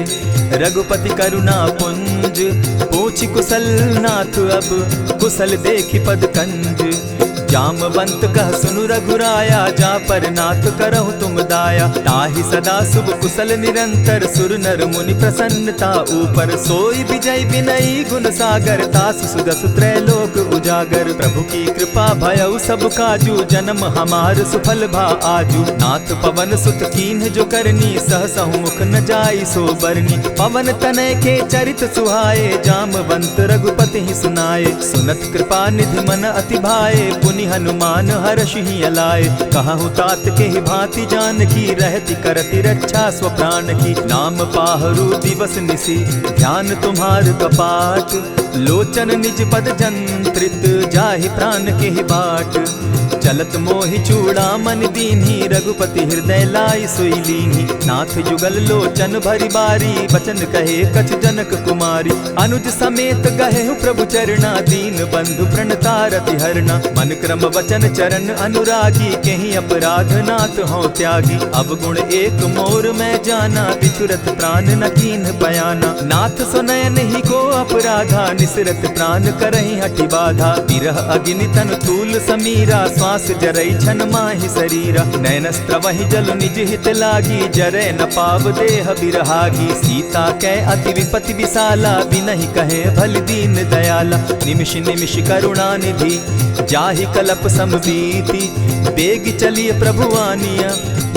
रघुपति करुणा पुंज। पूछि कुशल नाथ अब, कुशल देखि पद कंज। जामवंत कह सुनु रघुराया, जा पर नाथ करहु तुम दाया। ताहि सदा शुभ कुशल निरंतर, सुर नर मुनि प्रसन्नता ऊपर। सोई विजय विनयी गुण सागर, तास सुदस त्रैलोक उजागर। प्रभु की कृपा भयउ सब काजू, जन्म हमार सुफल भा आजू। नाथ पवन सुत कीन्ह जो करनी, सहसहु मुख न जाई सो बरनी। पवन तनय के चरित सुहाए, जामवंत रघुपति ही सुनाए। सुनत कृपा निधि मन अति भाए, पुनि हनुमान हर्ष ही अलाए। कहूँ तात के ही भांति जान की, रहती करती रक्षा स्व प्राण की। नाम पाहरु दिवस निसी, ध्यान तुम्हार कपाट। लोचन निज पद जंत्रित, जाहि प्राण के ही बाट। चलत मोहि चूड़ामन दीन्ही, रघुपति हृदय लाई सोई लीन्ही। नाथ जुगल लोचन भरी बारी, बचन कहे कछ जनक कुमारी। अनुज समेत गहे प्रभु चरणा, दीन बंधु प्रणतारति हरना। मन क्रम वचन चरण अनुरागी, कहीं अपराध नाथ हो त्यागी। अब गुण एक मोर में जाना, बिछुरत प्राण न कीन्ह बयाना। नाथ सुनयन ही को अपराधा, निसरत प्राण करहि हठि बाधा। विरह अग्नि तन तूल समीरा, श्वास जरई छन माहि शरीरा। नयनस्त्र वही जल निज हित लागी, जरै न पाव देह बिरहागी। सीता कै अति विपति विशाला, बिनहि कहे भल दीन दयाला। निमिष निमिष करुणा निधि, जाहि कलप समबीति। बेग चलिए प्रभु आनिया,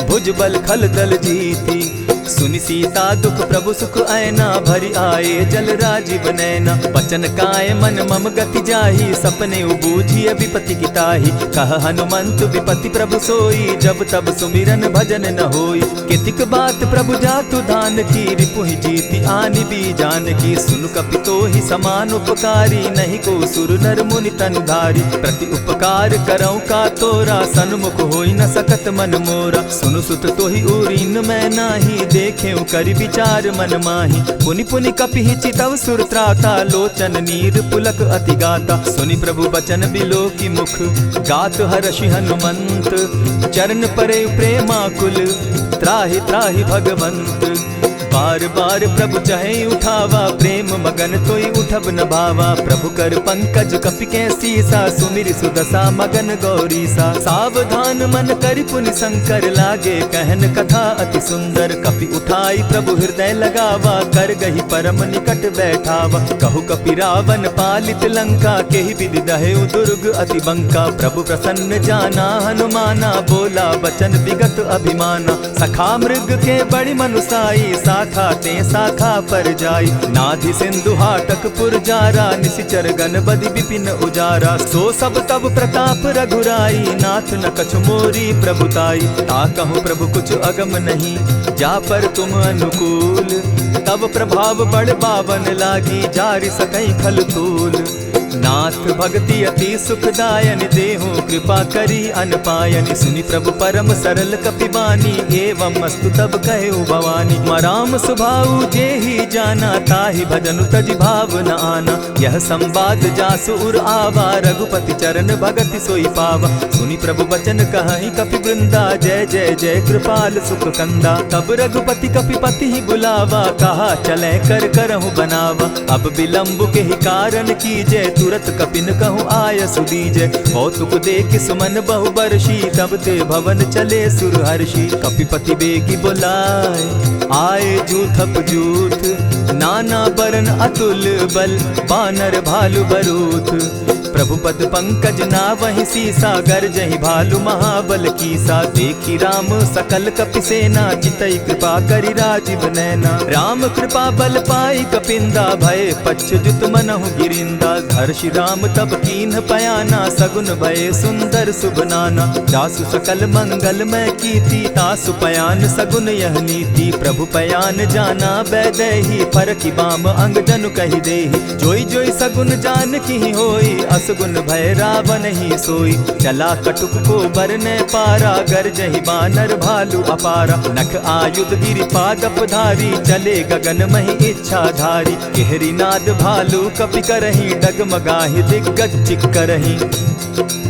भुजबल खल दल जीती। सुनि सीता दुख प्रभु सुख ऐना, भरि आए जल राजीव नैना। बचन काय मन मम गति जाहि, सपने बूझिय विपति की ताहि। कह हनुमंत विपति प्रभु सोई, जब तब सुमिरन भजन न होई। कितिक बात प्रभु जातु दान की, रिपुहि जीति आनि भी जान की। सुन कपि तोहि समान उपकारी, नहीं को सुर नर मुनि तन धारी। प्रति उपकार करौ का तोरा, सन्मुख होई न सकत मन मोरा। सुनु सुत तोहि उरीन मैं नाही, देखे करि विचार मन माही। पुनि पुनि कपि चितव सुर त्राता, लोचन नीर पुलक अति गाता। सुनि प्रभु बचन बिलो की मुख, गात हर्षि हनुमंत। चरण परे प्रेमाकुल, त्राहि त्राहि भगवंत। बार बार प्रभु चहे उठावा, प्रेम मगन तोई उठब न भावा। प्रभु कर पंकज कपि के सीसा, सुमिर सुदशा मगन गौरीसा। सावधान मन करि पुनि शंकर, लागे कहन कथा अति सुंदर। कपि उठाई प्रभु हृदय लगावा, कर गही परम निकट बैठावा। कहु कपि रावण पालित लंका, केहि विधि दहेउ दुर्ग अति बंका। प्रभु प्रसन्न जाना हनुमाना, बोला बचन विगत अभिमाना। सखा मृग के बड़ी मनुसाई, शाखा ते शाखा पर जाई। नाधि सिंधु हाटक पुर जारा, निशिचर गण बदि विपिन उजारा। सो सब तब प्रताप रघुराई, नाथ न कछु मोरी प्रभुताई। ताकहु प्रभु कुछ अगम नहीं, जा पर तुम अनुकूल। तब प्रभाव बड़ बावन लागी, जारि सकई खल तूल। नाथ भक्ति अति सुखदायन, देहु कृपा करी अनपायनि। सुनि प्रभु परम सरल कपिबानी, एवं मस्तु तब कहे भवानी। मराम सुभाऊ जेहि जाना, ताहि भजनु तज भाव न आना। यह संवाद जासु उर आवा, रघुपति चरण भगति सोई पावा। सुनि प्रभु बचन कहि कपि वृंदा, जय जय जय कृपाल सुख कंदा। तब रघुपति कपिपति ही बुलावा, कहा चले कर करहु बनावा। अब विलंब के ही कारण कीजय, तुरत कपिन कहूँ आय सुदीजय। कौतुक देख सुमन बहु बरसी, तब ते भवन चले सुर हर्षि। कपिपति बेगी बुलाए, आए जूथप जूथ। नाना बरन अतुल बल, बानर भालु बरूथ। प्रभु पद पंकज ना वही सीसा, गर्जहि भालु महाबल कीसा। देखी राम सकल कपि सेना, चितई कृपा करि राजीव नैना। राम कृपा बल पाई कपिंदा, भय पच्युत मनहु गिरिंदा। हर्षि राम तब कीन्ह पयाना, सगुन भय सुंदर शुभ नाना। जासु सकल मंगल मैं कीति, तासु पयान सगुन यह नीति। प्रभु पयान जाना बैदेही, फरकि बाम अंग जनु कहि देहि। जोई जोई सगुन जान की होई, असगुन भय रावण ही सोई। चला कटुक को बरने पारा, गर्जहि बानर भालु अपारा। नख आयुध गिरि पादप धारी, चले गगन महि इच्छा धारी। केहरी नाद भालु कपि करहि, डगमगाहि दिग्गज चिक्करहि।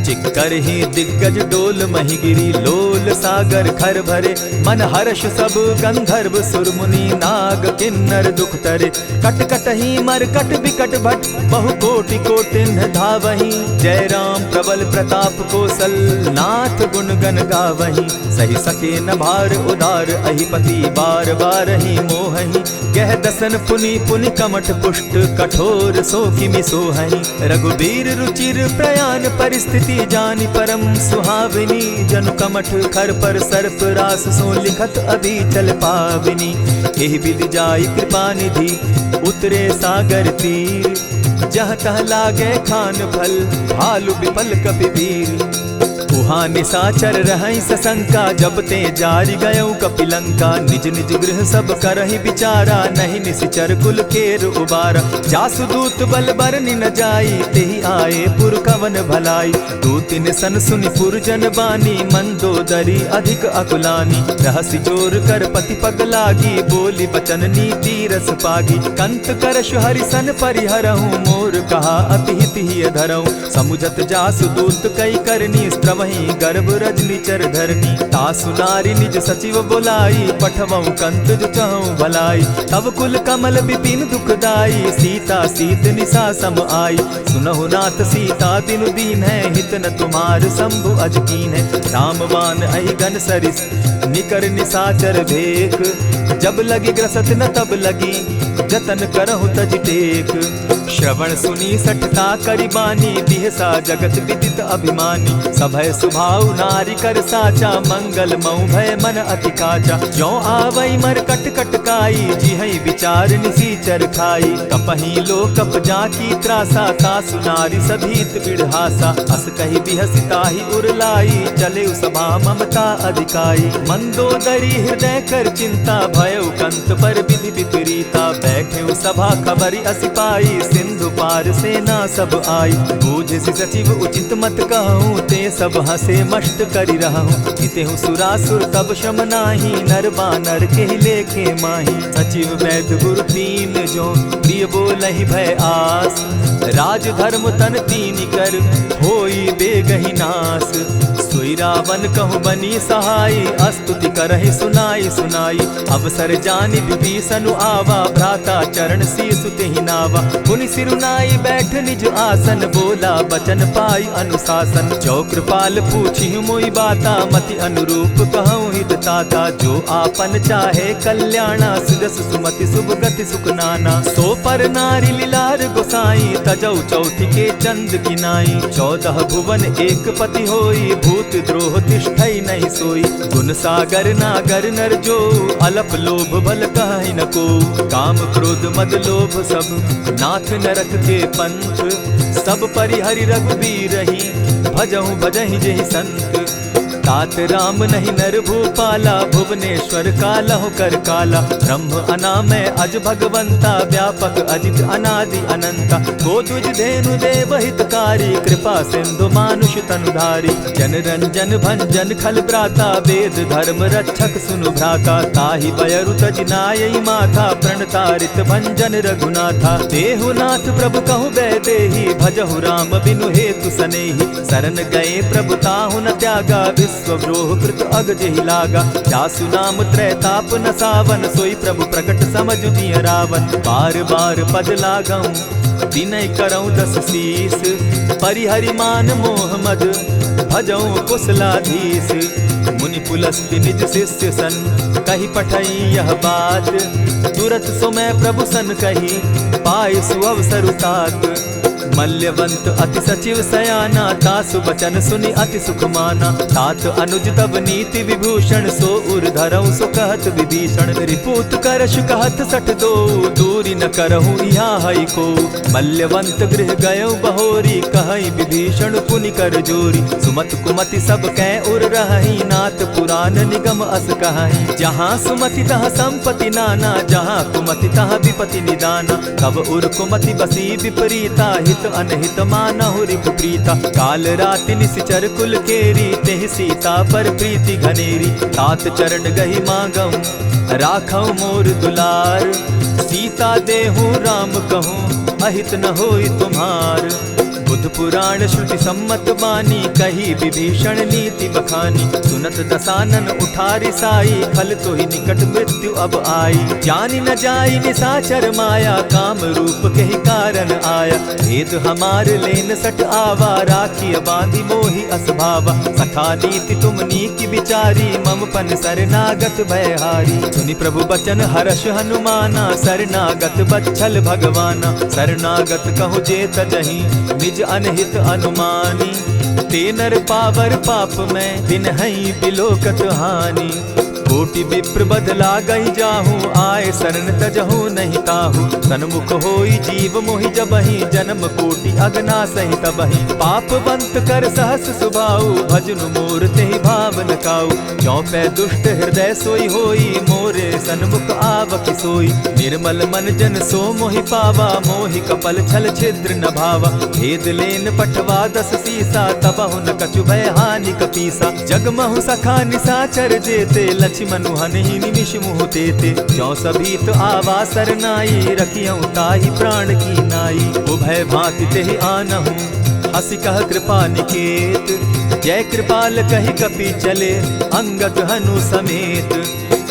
चिक्करहि दिग्गज डोल महि गिरी, लोल सागर खर भरे। मन हर्ष सब गंधर्व सुर मुनि, नाग किन्नर दुख तरे। कट कटहि मरकट बिकट भट, बहु कोटि कोटिन्ह धावहि। जय राम प्रबल प्रताप कौशल, नाथ गुण गण गावहि। सही सके न भार उदार, अहिपति बार बार ही मोहहि। गह दसन पुनि पुनि कमठ पुष्ट, कठोर सो किमि सोहहि। रघुबीर रुचिर प्रयाण परिस्थिति, जानि परम सुहाविनी। जनु कमठ खर पर सर्प रास, सो लिखत अभी चल पाविनी। एहि विधि जाई कृपा निधि, उतरे सागर तीर। जहाँ तह लागे खान फल, भालु विफल कपि वीर। उहाँ निशाचर रहई सशंका, जब ते जारी गयऊ कपिलंका। निज निज गृह सब करहि विचारा, नहीं निशिचर कुल केर उबारा। जासु दूत बल बरनि न जाई, तेहि आए पुर कवन भलाई। दो तीन सन सुनि पुरजन बानी, मंदोदरी अधिक अकुलानी। रहसि जोर कर पति पग लागी, बोली बचन नीति रस पागी। कंत करश हरि सन परिहरहूँ, मोर कहा अति हित ही धरऊँ। समुझत जासु दूत कई करनी, स्त्रवहि गर्भ रजनी चर धरनी। तासु नारी निज सचिव बोलाई, पठवऊँ कंत जो चहूँ भलाई। तब कुल कमल विपिन दुखदाई, सीता सीत निशा सम आई। सुनहु नाथ सीता बिनु दीन है, हित न तुम्हार शंभु अजकीन है। रामवान अहिगन सरिस निकर निशाचर भेक, जब लगी ग्रसत न तब लगी, जतन करहु तज टेक। श्रवण सुनी सठता करिबानी, बिहसा जगत विदित अभिमानी। सभय सुभाव नारी कर साचा, मंगल मऊ भय मन अति काचा। जो आवई मर कट कट काई, जिहई विचार निसीचर खाई। कपही लो कप जाकी त्रासा, तासु नारी सभीत बिढ़ासा। अस कही बिहसिता ही उरलाई, चले सभा ममता अधिकाई। मंदोदरी हृदय कर चिंता, भयउ कंत पर विधि विपरीता। बैठे सभा खबरी अस पाई, सिंधु पार सेना सब आई। बूझि सचिव उचित मत कहूँ, ते सब हसे मष्ट करि रहूँ। हितेहु सुरासुर तब शम नाही, नर बानर के लेखे माही। सचिव वैद्य गुरु तीन जो, प्रिय बोलहि भय आस। राज धर्म तन तीन कर, होई बेगहि नास। सोई रावण कहु बनी सहाई, अस्तुति करहि सुनाई सुनाई। अवसर जानि विभीषण आवा, भ्राता चरण शीस तेहि नावा। पुनि सिरुनाई बैठ निज आसन, बोला बचन पाई अनुशासन। जो कृपाल पूछि मोई बाता, मति अनुरूप कहूँ हित ताता। जो आपन चाहे कल्याणा, सुजस सुमति शुभ गति सुख नाना। सो पर नारी लीलार गोसाई, तजौ चौथि के चंद किनाई। 14 भुवन एक पति होई, भूत द्रोह तिष्ठई नहीं सोई। गुण सागर नागर नर जो, अलप लोभ बल कहि न को। काम क्रोध मद लोभ सब, नाथ नरक के पंथ। सब परिहरि रघुबीर रही, भजहु भजहि जेहि संत। तात राम नहीं नर भूपाला, भुवनेश्वर कालहु कर काला। ब्रह्म अनामय अज भगवंता, व्यापक अजित अनादि अनंता। को द्विज धेनु देव हितकारी, कृपा सिंधु मानुष तनुधारी। जन रंजन भंजन खल भ्राता, वेद धर्म रक्षक सुनु भ्राता। ताहि बयरु तज नायई माथा, प्रणतारित भंजन रघुनाथा। देहुनाथ प्रभु कहु बैदेही, भजहु राम बिनु हेतु सनेही। शरण गए प्रभु ताहु न त्यागा, विश्वद्रोह कृत अग जेहि लागा। जासु नाम त्रैताप न सावन, सोई प्रभु प्रकट समझु जिय रावण। बार बार पद लागऊं, विनय करऊं 10 शीस। परिहरि मान मोह मद, भजऊं कुशलाधीश। मुनि पुलस्त्य निज शिष्य सन, कही पठई यह बात। तुरत सो मैं प्रभु सन कही, पाए सुअवसर तात। मल्यवंत अति सचिव सयाना, तासु बचन सुनि अति सुख माना। तात अनुज तब नीति विभूषण, सो उर धरऊं सो कहत विभीषण। रिपुत करश कहत सठ दो, दूरी न करहूँ यहाँ हई को। मल्यवंत गृह गयो बहोरी, कहई विभीषण पुनि कर जोरी। सुमत कुमति सब कै उर रहई, नाथ पुराण निगम अस कहई। जहाँ सुमति तहाँ संपत्ति नाना, जहाँ कुमति तहाँ विपति निदाना। तब उर कुमति बसी विपरीता, हित अनहित मानहु रिपु प्रीता। काल राति निशिचर कुल केरी, तेहि सीता पर प्रीति घनेरी। तात चरण गहि मांगऊं, राखऊं मोर दुलार। सीता देहूं राम कहूं, अहित न होई तुम्हार। बुध पुराण श्रुति सम्मत बानी, कही विभीषण नीति बखानी। सुनत दसानन उठारी साई, खल तो ही निकट मृत्यु अब आई। जानी न जाई निशाचर माया, काम रूप के ही कारण आया। भेद हमार लेन सट आवा, राखी बांधी मोहि असभावा। सखा नीति तुम नीति विचारी, मम पन शरणागत भयहारी। सुनि प्रभु बचन हर्ष हनुमाना, शरणागत बच्छल भगवाना। शरणागत कहु जे तजहि, निज अनहित अनुमानी। ते नर पावर पाप में, बिनहई बिलोकत हानि। कोटि विप्र बदला गई जाहूँ, आए शरण तजहूँ नहीं ताहू। सन्मुख होई जीव मोहि जबहि, जन्म कोटि अगना सही तबहि। पाप बंत कर सहस सुभाऊ, भजनु मोर तेहि भावन काऊ। चौपै दुष्ट हृदय सोई होई, मोरे सन्मुख आवक सोई। निर्मल मन जन सो मोहि पावा, मोहि कपल छल छिद्र न भावा। भेद लेन पठवा 10 सीसा, तबहु न कछु भय हानि कपीसा। जगमहु सखा निसाचर जेते, लक्ष्मनु हनहि निमिष मुहु तेते। जो सभीत आवा सरनाई, रखियऊ ताहि प्राण की नाई। उभय भांति तेहि आनहु, हसी कह कृपा निकेत। जय कृपाल कहि कपि चले, अंगद हनु समेत।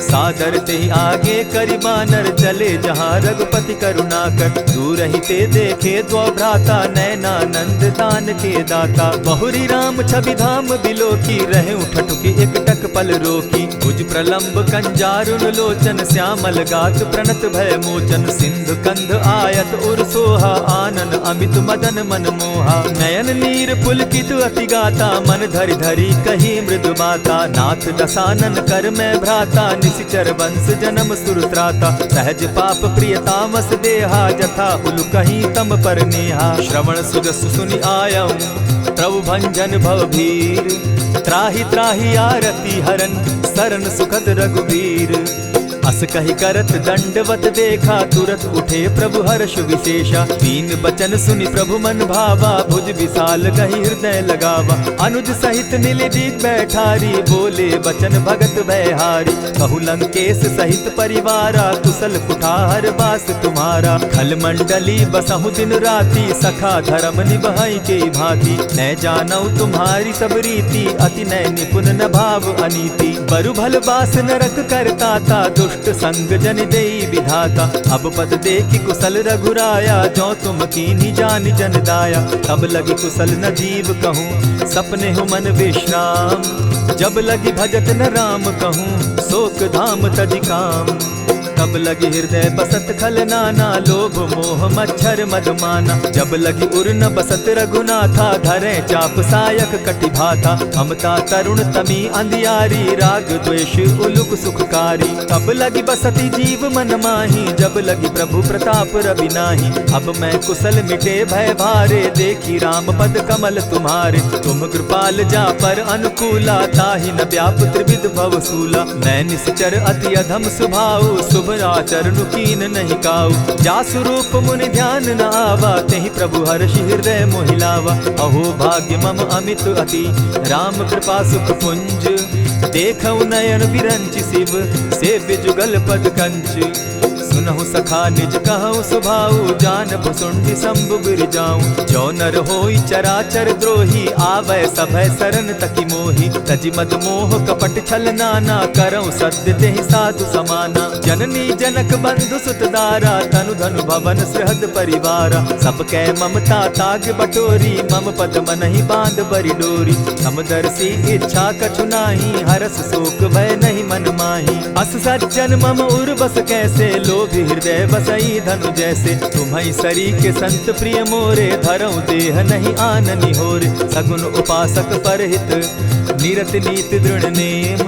सादर तेहि आगे करि बानर, चले जहाँ रघुपति करुणाकर। दूर ही ते देखे द्वौ भ्राता, नैनानंद दान के दाता। बहुरी राम छवि धाम बिलोकी, रहे ठठुकी एक टक पल रोकी। भुज प्रलंब कंजारुन लोचन, श्यामल गात प्रणत भय मोचन। सिंधु कंध आयत उर सोहा, आनन अमित मदन मन मोहा। नयन नीर पुलकित अति गाता, मन धरि धरि कही मृदु बाता। नाथ दसानन कर मैं भ्राता, निशिचर वंश जन्म सुरत्राता। सहज पाप प्रियतामस देहा, जथा उलु कहीं तम पर नेहा। श्रवण सुजस सुनि आयऊं, प्रभु भंजन भव भीर। त्राहि त्राहि आरती हरन, सरन सुखद रघुवीर। अस कहि करत दंडवत देखा, तुरत उठे प्रभु हर्ष विशेषा। दीन बचन सुनि प्रभु मन भावा, भुज विशाल कहि हृदय लगावा। अनुज सहित नीलदीप बैठारी, बोले बचन भगत भयहारी। कहु लंकेश सहित परिवारा, कुशल कुठार बास तुम्हारा। खल मंडली बसहु दिन राति, सखा धर्म निभई के भांति। न जानौ तुम्हारी सब रीति, अति नय निपुण न भाव अनीति। बरु भल बास नरक करताता, दुष्ट संग जन देई विधाता। अब पद देखि कुशल रघुराया, जो तुम कीन्ही जानि जन दाया। तब लगी कुशल न जीव कहूँ, सपने हो मन विश्राम। जब लगी भजत न राम कहूँ, शोक धाम तजि काम। तब लगी हृदय बसत खल नाना, लोभ मोह मच्छर मदमाना। जब लगी उर न बसत रघुनाथा, धरे चाप सायक कटि भाथा। ममता तरुण तमी अंधियारी, राग द्वेष उलुक सुखकारी। तब लगी बसती जीव मन माही, जब लगी प्रभु प्रताप रवि नाही। अब मैं कुशल मिटे भय भारे, देखी राम पद कमल तुम्हारे। तुम कृपाल जा पर अनुकूला, ताहि न व्याप त्रिविध भव सूला। मैं निश्चर अति अधम स्वभाव, शुभ आचरण कीन नहीं काऊ। जासु रूप मुनि ध्यान न आवा, तेहि प्रभु हर्षि हृदय मोहिलावा। अहो भाग्य मम अमित अति, राम कृपा सुख पुंज। देखऊ नयन विरंचि शिव, सेव्य जुगल पद कंच। सुनहु सखा निज कहु सुभाऊ, जान भुसुंडि शंभु गिर जाऊं। जो नर होई चराचर द्रोही, आवै सभय सरन तकि मोहि। तजि मद मोह कपट छल नाना, करऊं सत्य तेहि साधु समाना। जननी जनक बंधु सुत दारा, तनु धनु भवन सृहद परिवारा। सब कै ममता ताग बटोरी, मम पद मनहि बांध बरि डोरी। समदर्शी इच्छा कछु नाही, हरस शोक भय नहीं मन माही। अस सज्जन मम उर बस कैसे, लोभी हृदय बसई धनु जैसे। तुम्हि सरी के संत प्रिय मोरे, धरऊं देह नहीं आननि होरे। सगुन उपासक परहित, निरत नीति दृढ़ नेम।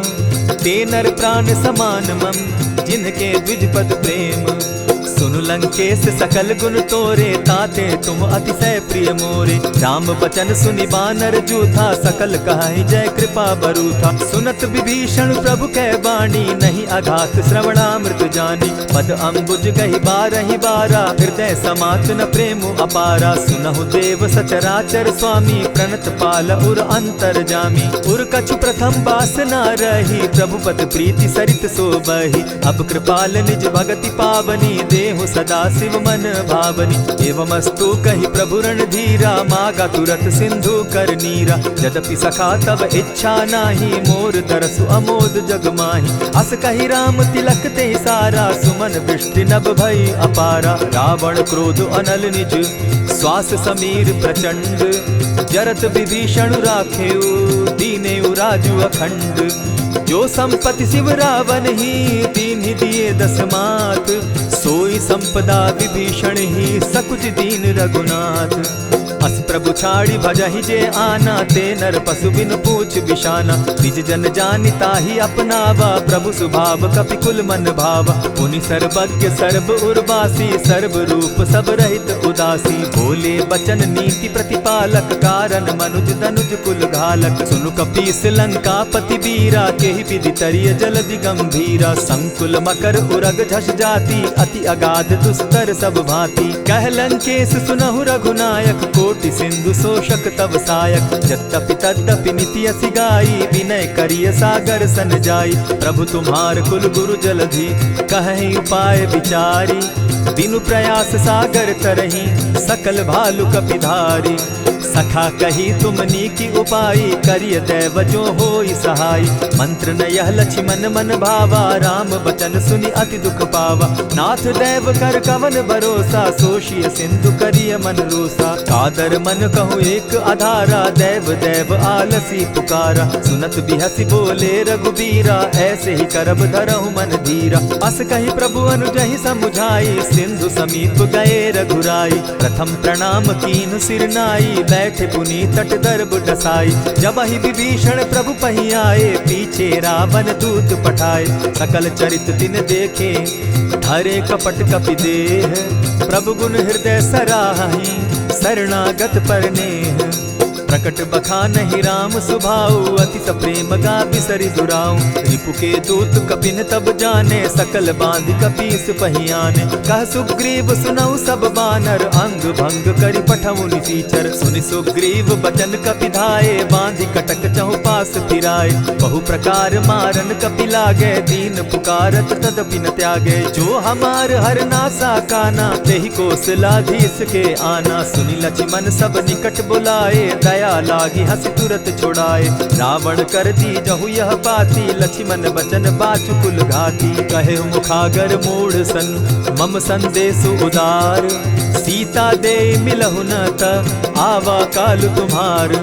ते नर प्राण समान मम, जिनके द्विज पद प्रेम। सुनु लंकेश सकल गुण तोरे, ताते तुम अतिशय प्रिय मोरे। राम बचन सुनि बानर जूथा, सकल कहाहि जय कृपा बरूथा। सुनत विभीषण प्रभु कै बाणी, नहीं अघात श्रवणामृत जानी। पद अम्बुज कहि बारहि बारा, हृदय समात न प्रेम अपारा। सुनहु देव सचराचर स्वामी, प्रणत पाल उर अंतर जामी। उर कछु प्रथम बास न रही, प्रभु पद प्रीति सरित सोबहि। अब कृपाल निज भगति पावनी, देहु सदा शिव मन भावनी। एवमस्तु कहि प्रभु रणधीरा, मागा तुरत सिंधु कर नीरा। यद्यपि सखा तब इच्छा नाही, मोर दरसु अमोद जग माही। अस कहि राम तिलक तेहि सारा, सुमन दृष्टि नभ भई अपारा। रावण क्रोध अनल निज, श्वास समीर प्रचंड। जरत विभीषण राखेउ, दीनेउ राजु अखंड। जो संपत्ति शिव रावण ही, दीन्हि दिए 10 मात। सोई संपदा विभीषण ही, सकुच दीन रघुनाथ। अस प्रभु छाड़ी भजहि जे आना, ते नर पशु बिन पूछ बिशाना। निज जन जानिता ही अपनावा, प्रभु स्वभाव कपि कुल मन भावा। पुनि सर्वज्ञ सर्व उर्वासी, सर्व रूप सब रहित उदासी। बोले बचन नीति प्रतिपालक, कारण मनुज दनुज कुल घालक। सुनु कपीस लंकापति वीरा, केहि विधि तरिय जलधि गंभीरा। संकुल मकर उरग झष जाति, अति अगाध दुस्तर सब भांति। कह लंकेश सुनहु रघुनायक, कोटि सिंधु शोषक तब सायक। यद्यपि तद्यपि निति असि गाई, विनय करिय सागर सन जाई। प्रभु तुम्हार कुल गुरु जलधि, कहि उपाय विचारी। बिनु प्रयास सागर तरही, सकल भालु कपिधारी। सखा कही तुमनी की उपाई, करिय दैव जो होई सहाय। मंत्र न यह लक्ष्मण मन भावा, राम बचन सुनि अति दुख पावा। नाथ दैव कर कवन भरोसा, सोषिय सिंधु करिय मन रोसा। कादर मन कहूँ एक आधारा, दैव दैव आलसी पुकारा। सुनत बिहसी बोले रघुबीरा, ऐसे ही करब धरहु मन धीरा। अस कही प्रभु अनुजहि समुझाई, सिंधु समीप गए रघुराई। प्रथम प्रणाम कीन सिर नाई, बैठे पुनि तट दर्भ डसाई। जब ही विभीषण प्रभु पही आए, पीछे रावण दूत पठाए। सकल चरित दिन देखे, हरे कपट कपि देह। प्रभु गुण हृदय सराहि, शरणागत पर नेह। प्रकट बखानहि राम सुभाऊ, अति सप्रेम गा बिसरि दुराऊ। रिपु के दूत कपिन तब जाने, सकल बांधि कपीस पहियाने। कह सुग्रीव सुनऊ सब बानर, अंग भंग करि पठऊ निसीचर। सुनि सुग्रीव बचन कपि धाये, बांधि कटक चहु पास फिराए। बहु प्रकार मारन कपि लागे, दीन पुकारत तदपि न त्यागे। जो हमार हर नासा काना, तेहि कौशलाधीश के आना। सुनि लक्ष्मण सब निकट बुलाए, दया लागी हंस तुरत छुड़ाए। रावण कर दी जहु यह बाती, लक्ष्मण बचन बाचु कुल घाती। कहे मुखागर मूढ़ सन, मम संदेश उदार। सीता दे मिलहु न त, आवा काल तुम्हार।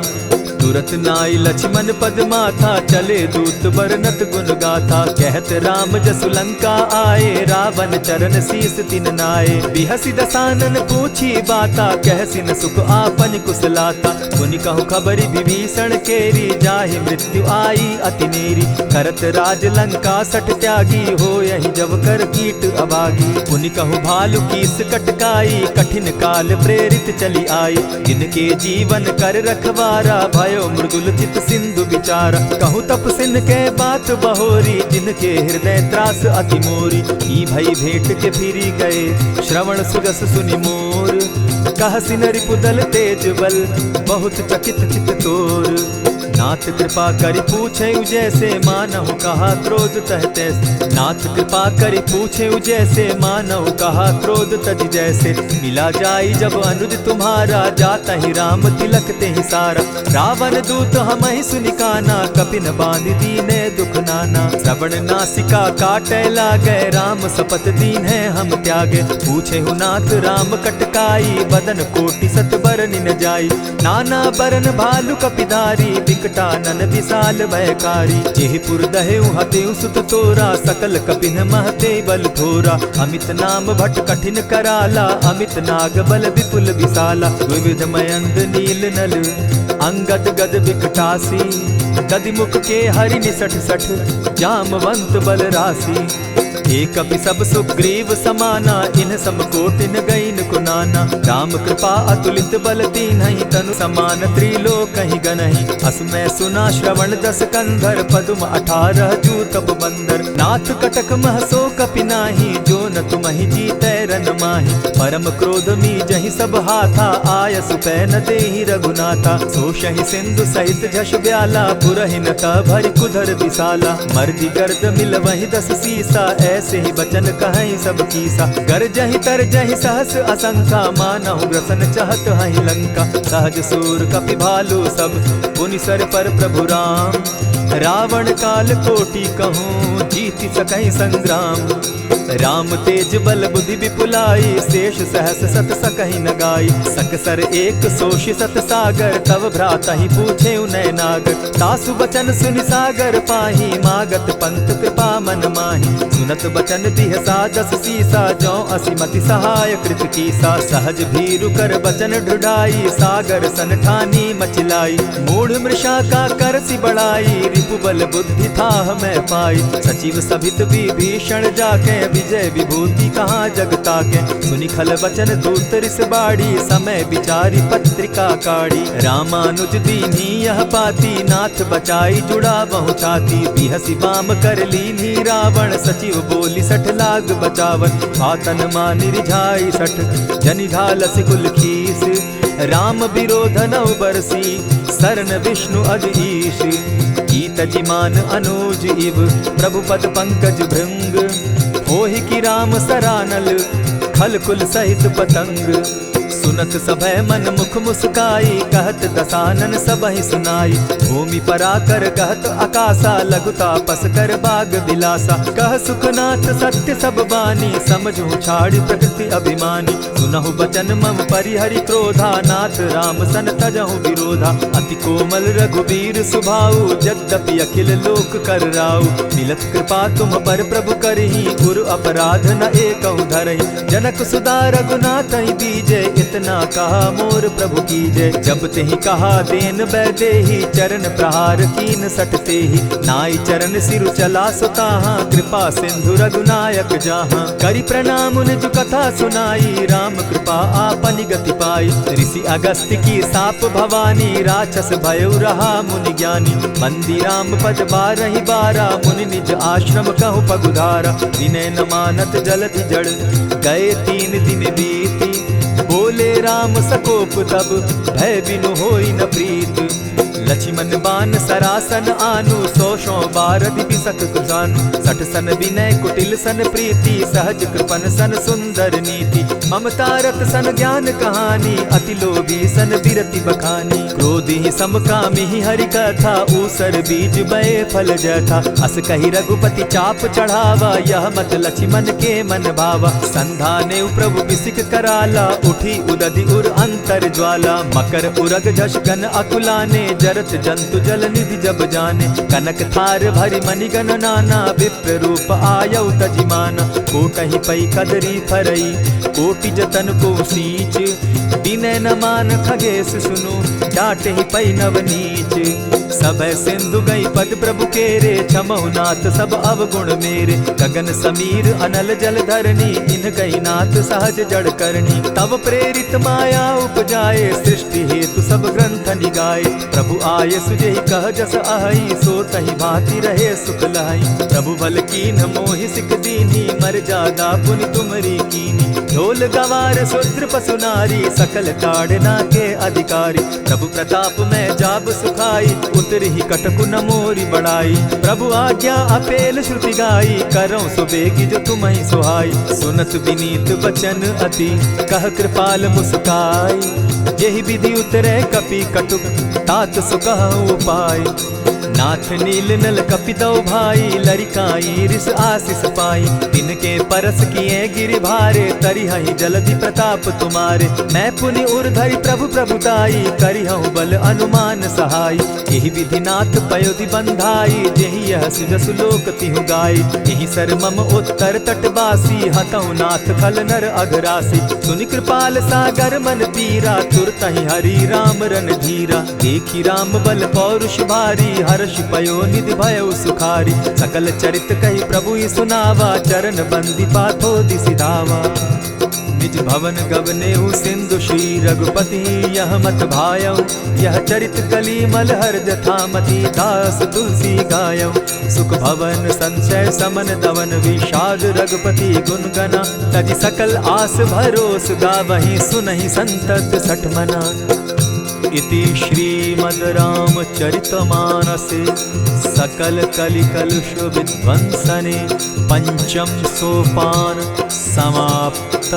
तुरत नाई लक्ष्मण पद माथा, चले दूत बरनत गुण गाथा। कहत राम जसु लंका आए, रावण चरण शीस तिन नाये। बिहसी दसानन पूछी बाता, कहसी न सुख आपन कुशलाता। सुनि कहु खबरि विभीषण केरी, जाहि मृत्यु आई अति नेरी। करत राज लंका सठ त्यागी, हो यही जब कर कीट अभागी। पुनि कहु भालु कीस कटकाई, कठिन काल प्रेरित चली आई। जिनके जीवन कर रखवारा, भयो मृदुल चित सिंधु विचारा। कहूँ तप सिन के बात बहोरी, जिनके हृदय त्रास अति मोरी। ई भई भेंट के फिरी गए, श्रवण सुरस सुनि मोर। कह सिन रिपुदल तेज बल, बहुत चकित चित तोर। नाथ कृपा करि पूछे जैसे, मानहु कहा क्रोध तह तैसे। नाथ कृपा करि पूछे जैसे, मानहु कहा क्रोध तज जैसे। मिला जाई जब अनुज तुम्हारा, जाता ही राम तिलक ते ही सारा। रावण दूत हम ही सुनिकाना, कपिन बांध दीने दुख नाना। श्रवण नासिका काटे लागे, राम सपत दीन है हम त्यागे। पूछे हु नाथ राम कटकाई, बदन कोटि सत बरन न जाई। नाना बरन भालु कपिधारी, विकटानन विशाल भयकारी। जेहिपुर दहेउ हतेउ सुत तोरा, सकल कपिन महते बल थोरा। अमित नाम भट कठिन कराला, अमित नाग बल विपुल विशाला। विविध मयंद नील नल, अंगद गद विकटासी। गदिमुख के हरि निसठ सठ, जामवंत बल राशि। एक कपि सब सुग्रीव समाना, इन सम कोटिन गईन कुनाना। राम कृपा अतुलित बल दीन्हि, तनु समान त्रिलोक ही गनहि। अस मैं सुना श्रवण दस कंधर, पदुम 18 जूतब बंदर। नाथ कटक महसो कपि नाही, जो न तुमहि जीतै रन माहि। परम क्रोध मी जहि सब हाथा, आयसु पै न देहि रघुनाथा। सोषहि सिंधु सहित झष ब्याला, पुरहिन त भरि कुधर विशाला। मर्दि गर्द मिल वहि 10 सीसा, ऐसे ही बचन कहीं सब कीसा। गरजहि तरजहि सहस असंख्या, मानहु ग्रसन चहत हहि लंका। सहज सूर कपि भालु सब, पुनि सर पर प्रभु राम। रावण काल कोटि कहूँ, जीति सकहि संग्राम। राम तेज बल बुद्धि विपुलाई, शेष सहस सत सकहि न गाई। सकसर एक सोषि सत सागर, तव भ्राता ही पूछे उनय नागर। तासु बचन सुनि सागर पाही, मागत पंत कृपा मन माही। सुनत बचन बिहसा जस सीसा, जौ असिमति सहाय कृत कीसा। सहज भीरु कर बचन ढुढ़ाई, सागर सन ठानी मचिलाई। मूढ़ मृषा का कर सी बढ़ाई, रिपु बल बुद्धि थाह मैं पाई। सचिव सभित विभीषण जाके, विजय विभूति कहाँ जग ताके। सुनि खल बचन दूत रिस बाड़ी, समय विचारी पत्रिका काढ़ी। रामानुज दीन्ही यह पाती, नाथ बचाई जुड़ा बहु छाती। बिहसी बाम कर लीन्ही रावण, सचिव बोली सठ लाग बचावन। आतन मानि रिझाई सठ, जनि झालसि कुल खीस। राम विरोध नौ बरसी, सरन विष्णु अज ईश। ईत जिमान अनुज इव, प्रभु पद पंकज भृंग। होहि कि राम सरानल, खल कुल सहित पतंग। सुनत सभय मन मुख मुस्काई, कहत दसानन सबहि सुनाई। भूमि पराकर कहत आकाशा, लघु तापस कर बाग बिलासा। कह सुखनाथ सत्य सब बानी, समझू छाड़ी प्रकृति अभिमानी। सुनहु बचन मम परिहरि क्रोधा, नाथ राम सन तजहु विरोधा। अति कोमल रघुबीर सुभाऊ, यद्यपि अखिल लोक कर राऊ। मिलत कृपा तुम पर प्रभु करही, गुरु अपराध न एकहु धरहि। जनक सुदा रघुनाथ ही दीजे, इतना कहा मोर प्रभु कीजय। जब तेहि कहा देन बैदेही, चरण प्रहार कीन सटते ही। नाई चरण सिरु चला सुताहा, कृपा सिंधु रघुनायक जाहा। करि प्रणाम निज कथा सुनाई, राम कृपा आपनि गति पाई। ऋषि अगस्त्य की साप भवानी, राक्षस भयउ रहा मुनि ज्ञानी। बंदी राम पद बारहि बारा, मुनि निज आश्रम कहु पगुधारा। विनय न मानत जलधि जड़, गए 3 दिन बीती। बोले राम सकोप तब, भय बिनु होई न प्रीत। लक्ष्मण बान सरासन आनु, 100 बारदि बिसक कुजानु। 60 सन विनय कुटिल सन प्रीति, सहज कृपन सन सुंदर नीति। ममता रत सन ज्ञान कहानी, अति लोभी सन बिरति बखानी। क्रोधि समकामी हरि कथा, ऊसर बीज बये फल जथा। अस कहि रघुपति चाप चढ़ावा, यह मत लक्ष्मण के मन भावा। संधाने प्रभु बिसिक कराला, उठी उदधि उर अंतर ज्वाला। मकर उरग झष गन अकुलाने, जरत जंतु जल निधि जब जाने। कनक थार भरि मणिगण नाना, विप्र रूप आयउ तजिमाना। कोटहि पै कदरी फरई, कोटि जतन को सींच। विनय न मान खगेश सुनु, डांटहि पै नवनीच। सब सिंधु गई पद प्रभु केरे, क्षमहु नाथ सब अवगुण मेरे। गगन समीर अनल जल धरनी, इन कही नाथ सहज जड़ करनी। तब प्रेरित माया उपजाए, सृष्टि हेतु सब ग्रंथ निगाए। प्रभु आय सुजेहि कह जस अहई, सो तहि भांति रहे सुख लहई। प्रभु भल कीन्ह मोहि सिख दीन्ही, मर जादा पुनि तुमरी कीनी। ढोल गवार शूद्र पशु नारी, सकल ताड़ना के अधिकारी। प्रभु प्रताप में जाब सुखाई, उतरहि कटकु न मोरी बड़ाई। प्रभु आज्ञा अपेल श्रुति गाई, करौं सुबेगी जो तुम्हि सुहाई। सुनत विनीत बचन अति, कह कृपाल मुस्काई। जेहि विधि उतरे कपि कटुक, तात सुकहु उपाय। नाथ नील नल कपि दौ भाई, लरिकाई रिस आशीष पाई। तिनके परस किए गिरि भारे, तरिहहि जलधि प्रताप तुम्हारे। मैं पुनि उर्धरि प्रभु प्रभुताई, करिहु बल अनुमान सहाय। एहि विधि नाथ पयोधि बंधाई, जेहि यह सुजसु लोक तिहु गाई। एहि सर मम उत्तर तटवासी, हतहु नाथ खल नर अघरासी। सुनि कृपाल सागर मन पीरा, तुरतहि हरि राम रन धीरा। देखी राम बल पौरुष भारी, हर्ष पयो निधि भयउ सुखारी। सकल चरित कहि प्रभु सुनावा, चरण बंदी पाथो दिसि धावा। निज भवन गवनेहु सिंधु श्री रघुपति, यह मत भायउ। यह चरित कली मलहर जथामति, दास तुलसी गायउ। सुख भवन संशय समन दवन, विषाद रघुपति गुण गना। तजि सकल आस भरोस, गावहि सुनहि संतत सठ मना। इति श्रीमद् रामचरितमानसे, सकल कलिकलुष विध्वंसने। पंचम सोपान समाप्त।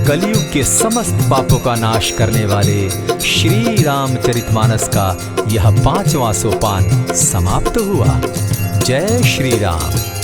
कलयुग के समस्त पापों का नाश करने वाले श्री रामचरितमानस का यह 5वां सोपान समाप्त हुआ। जय श्री राम।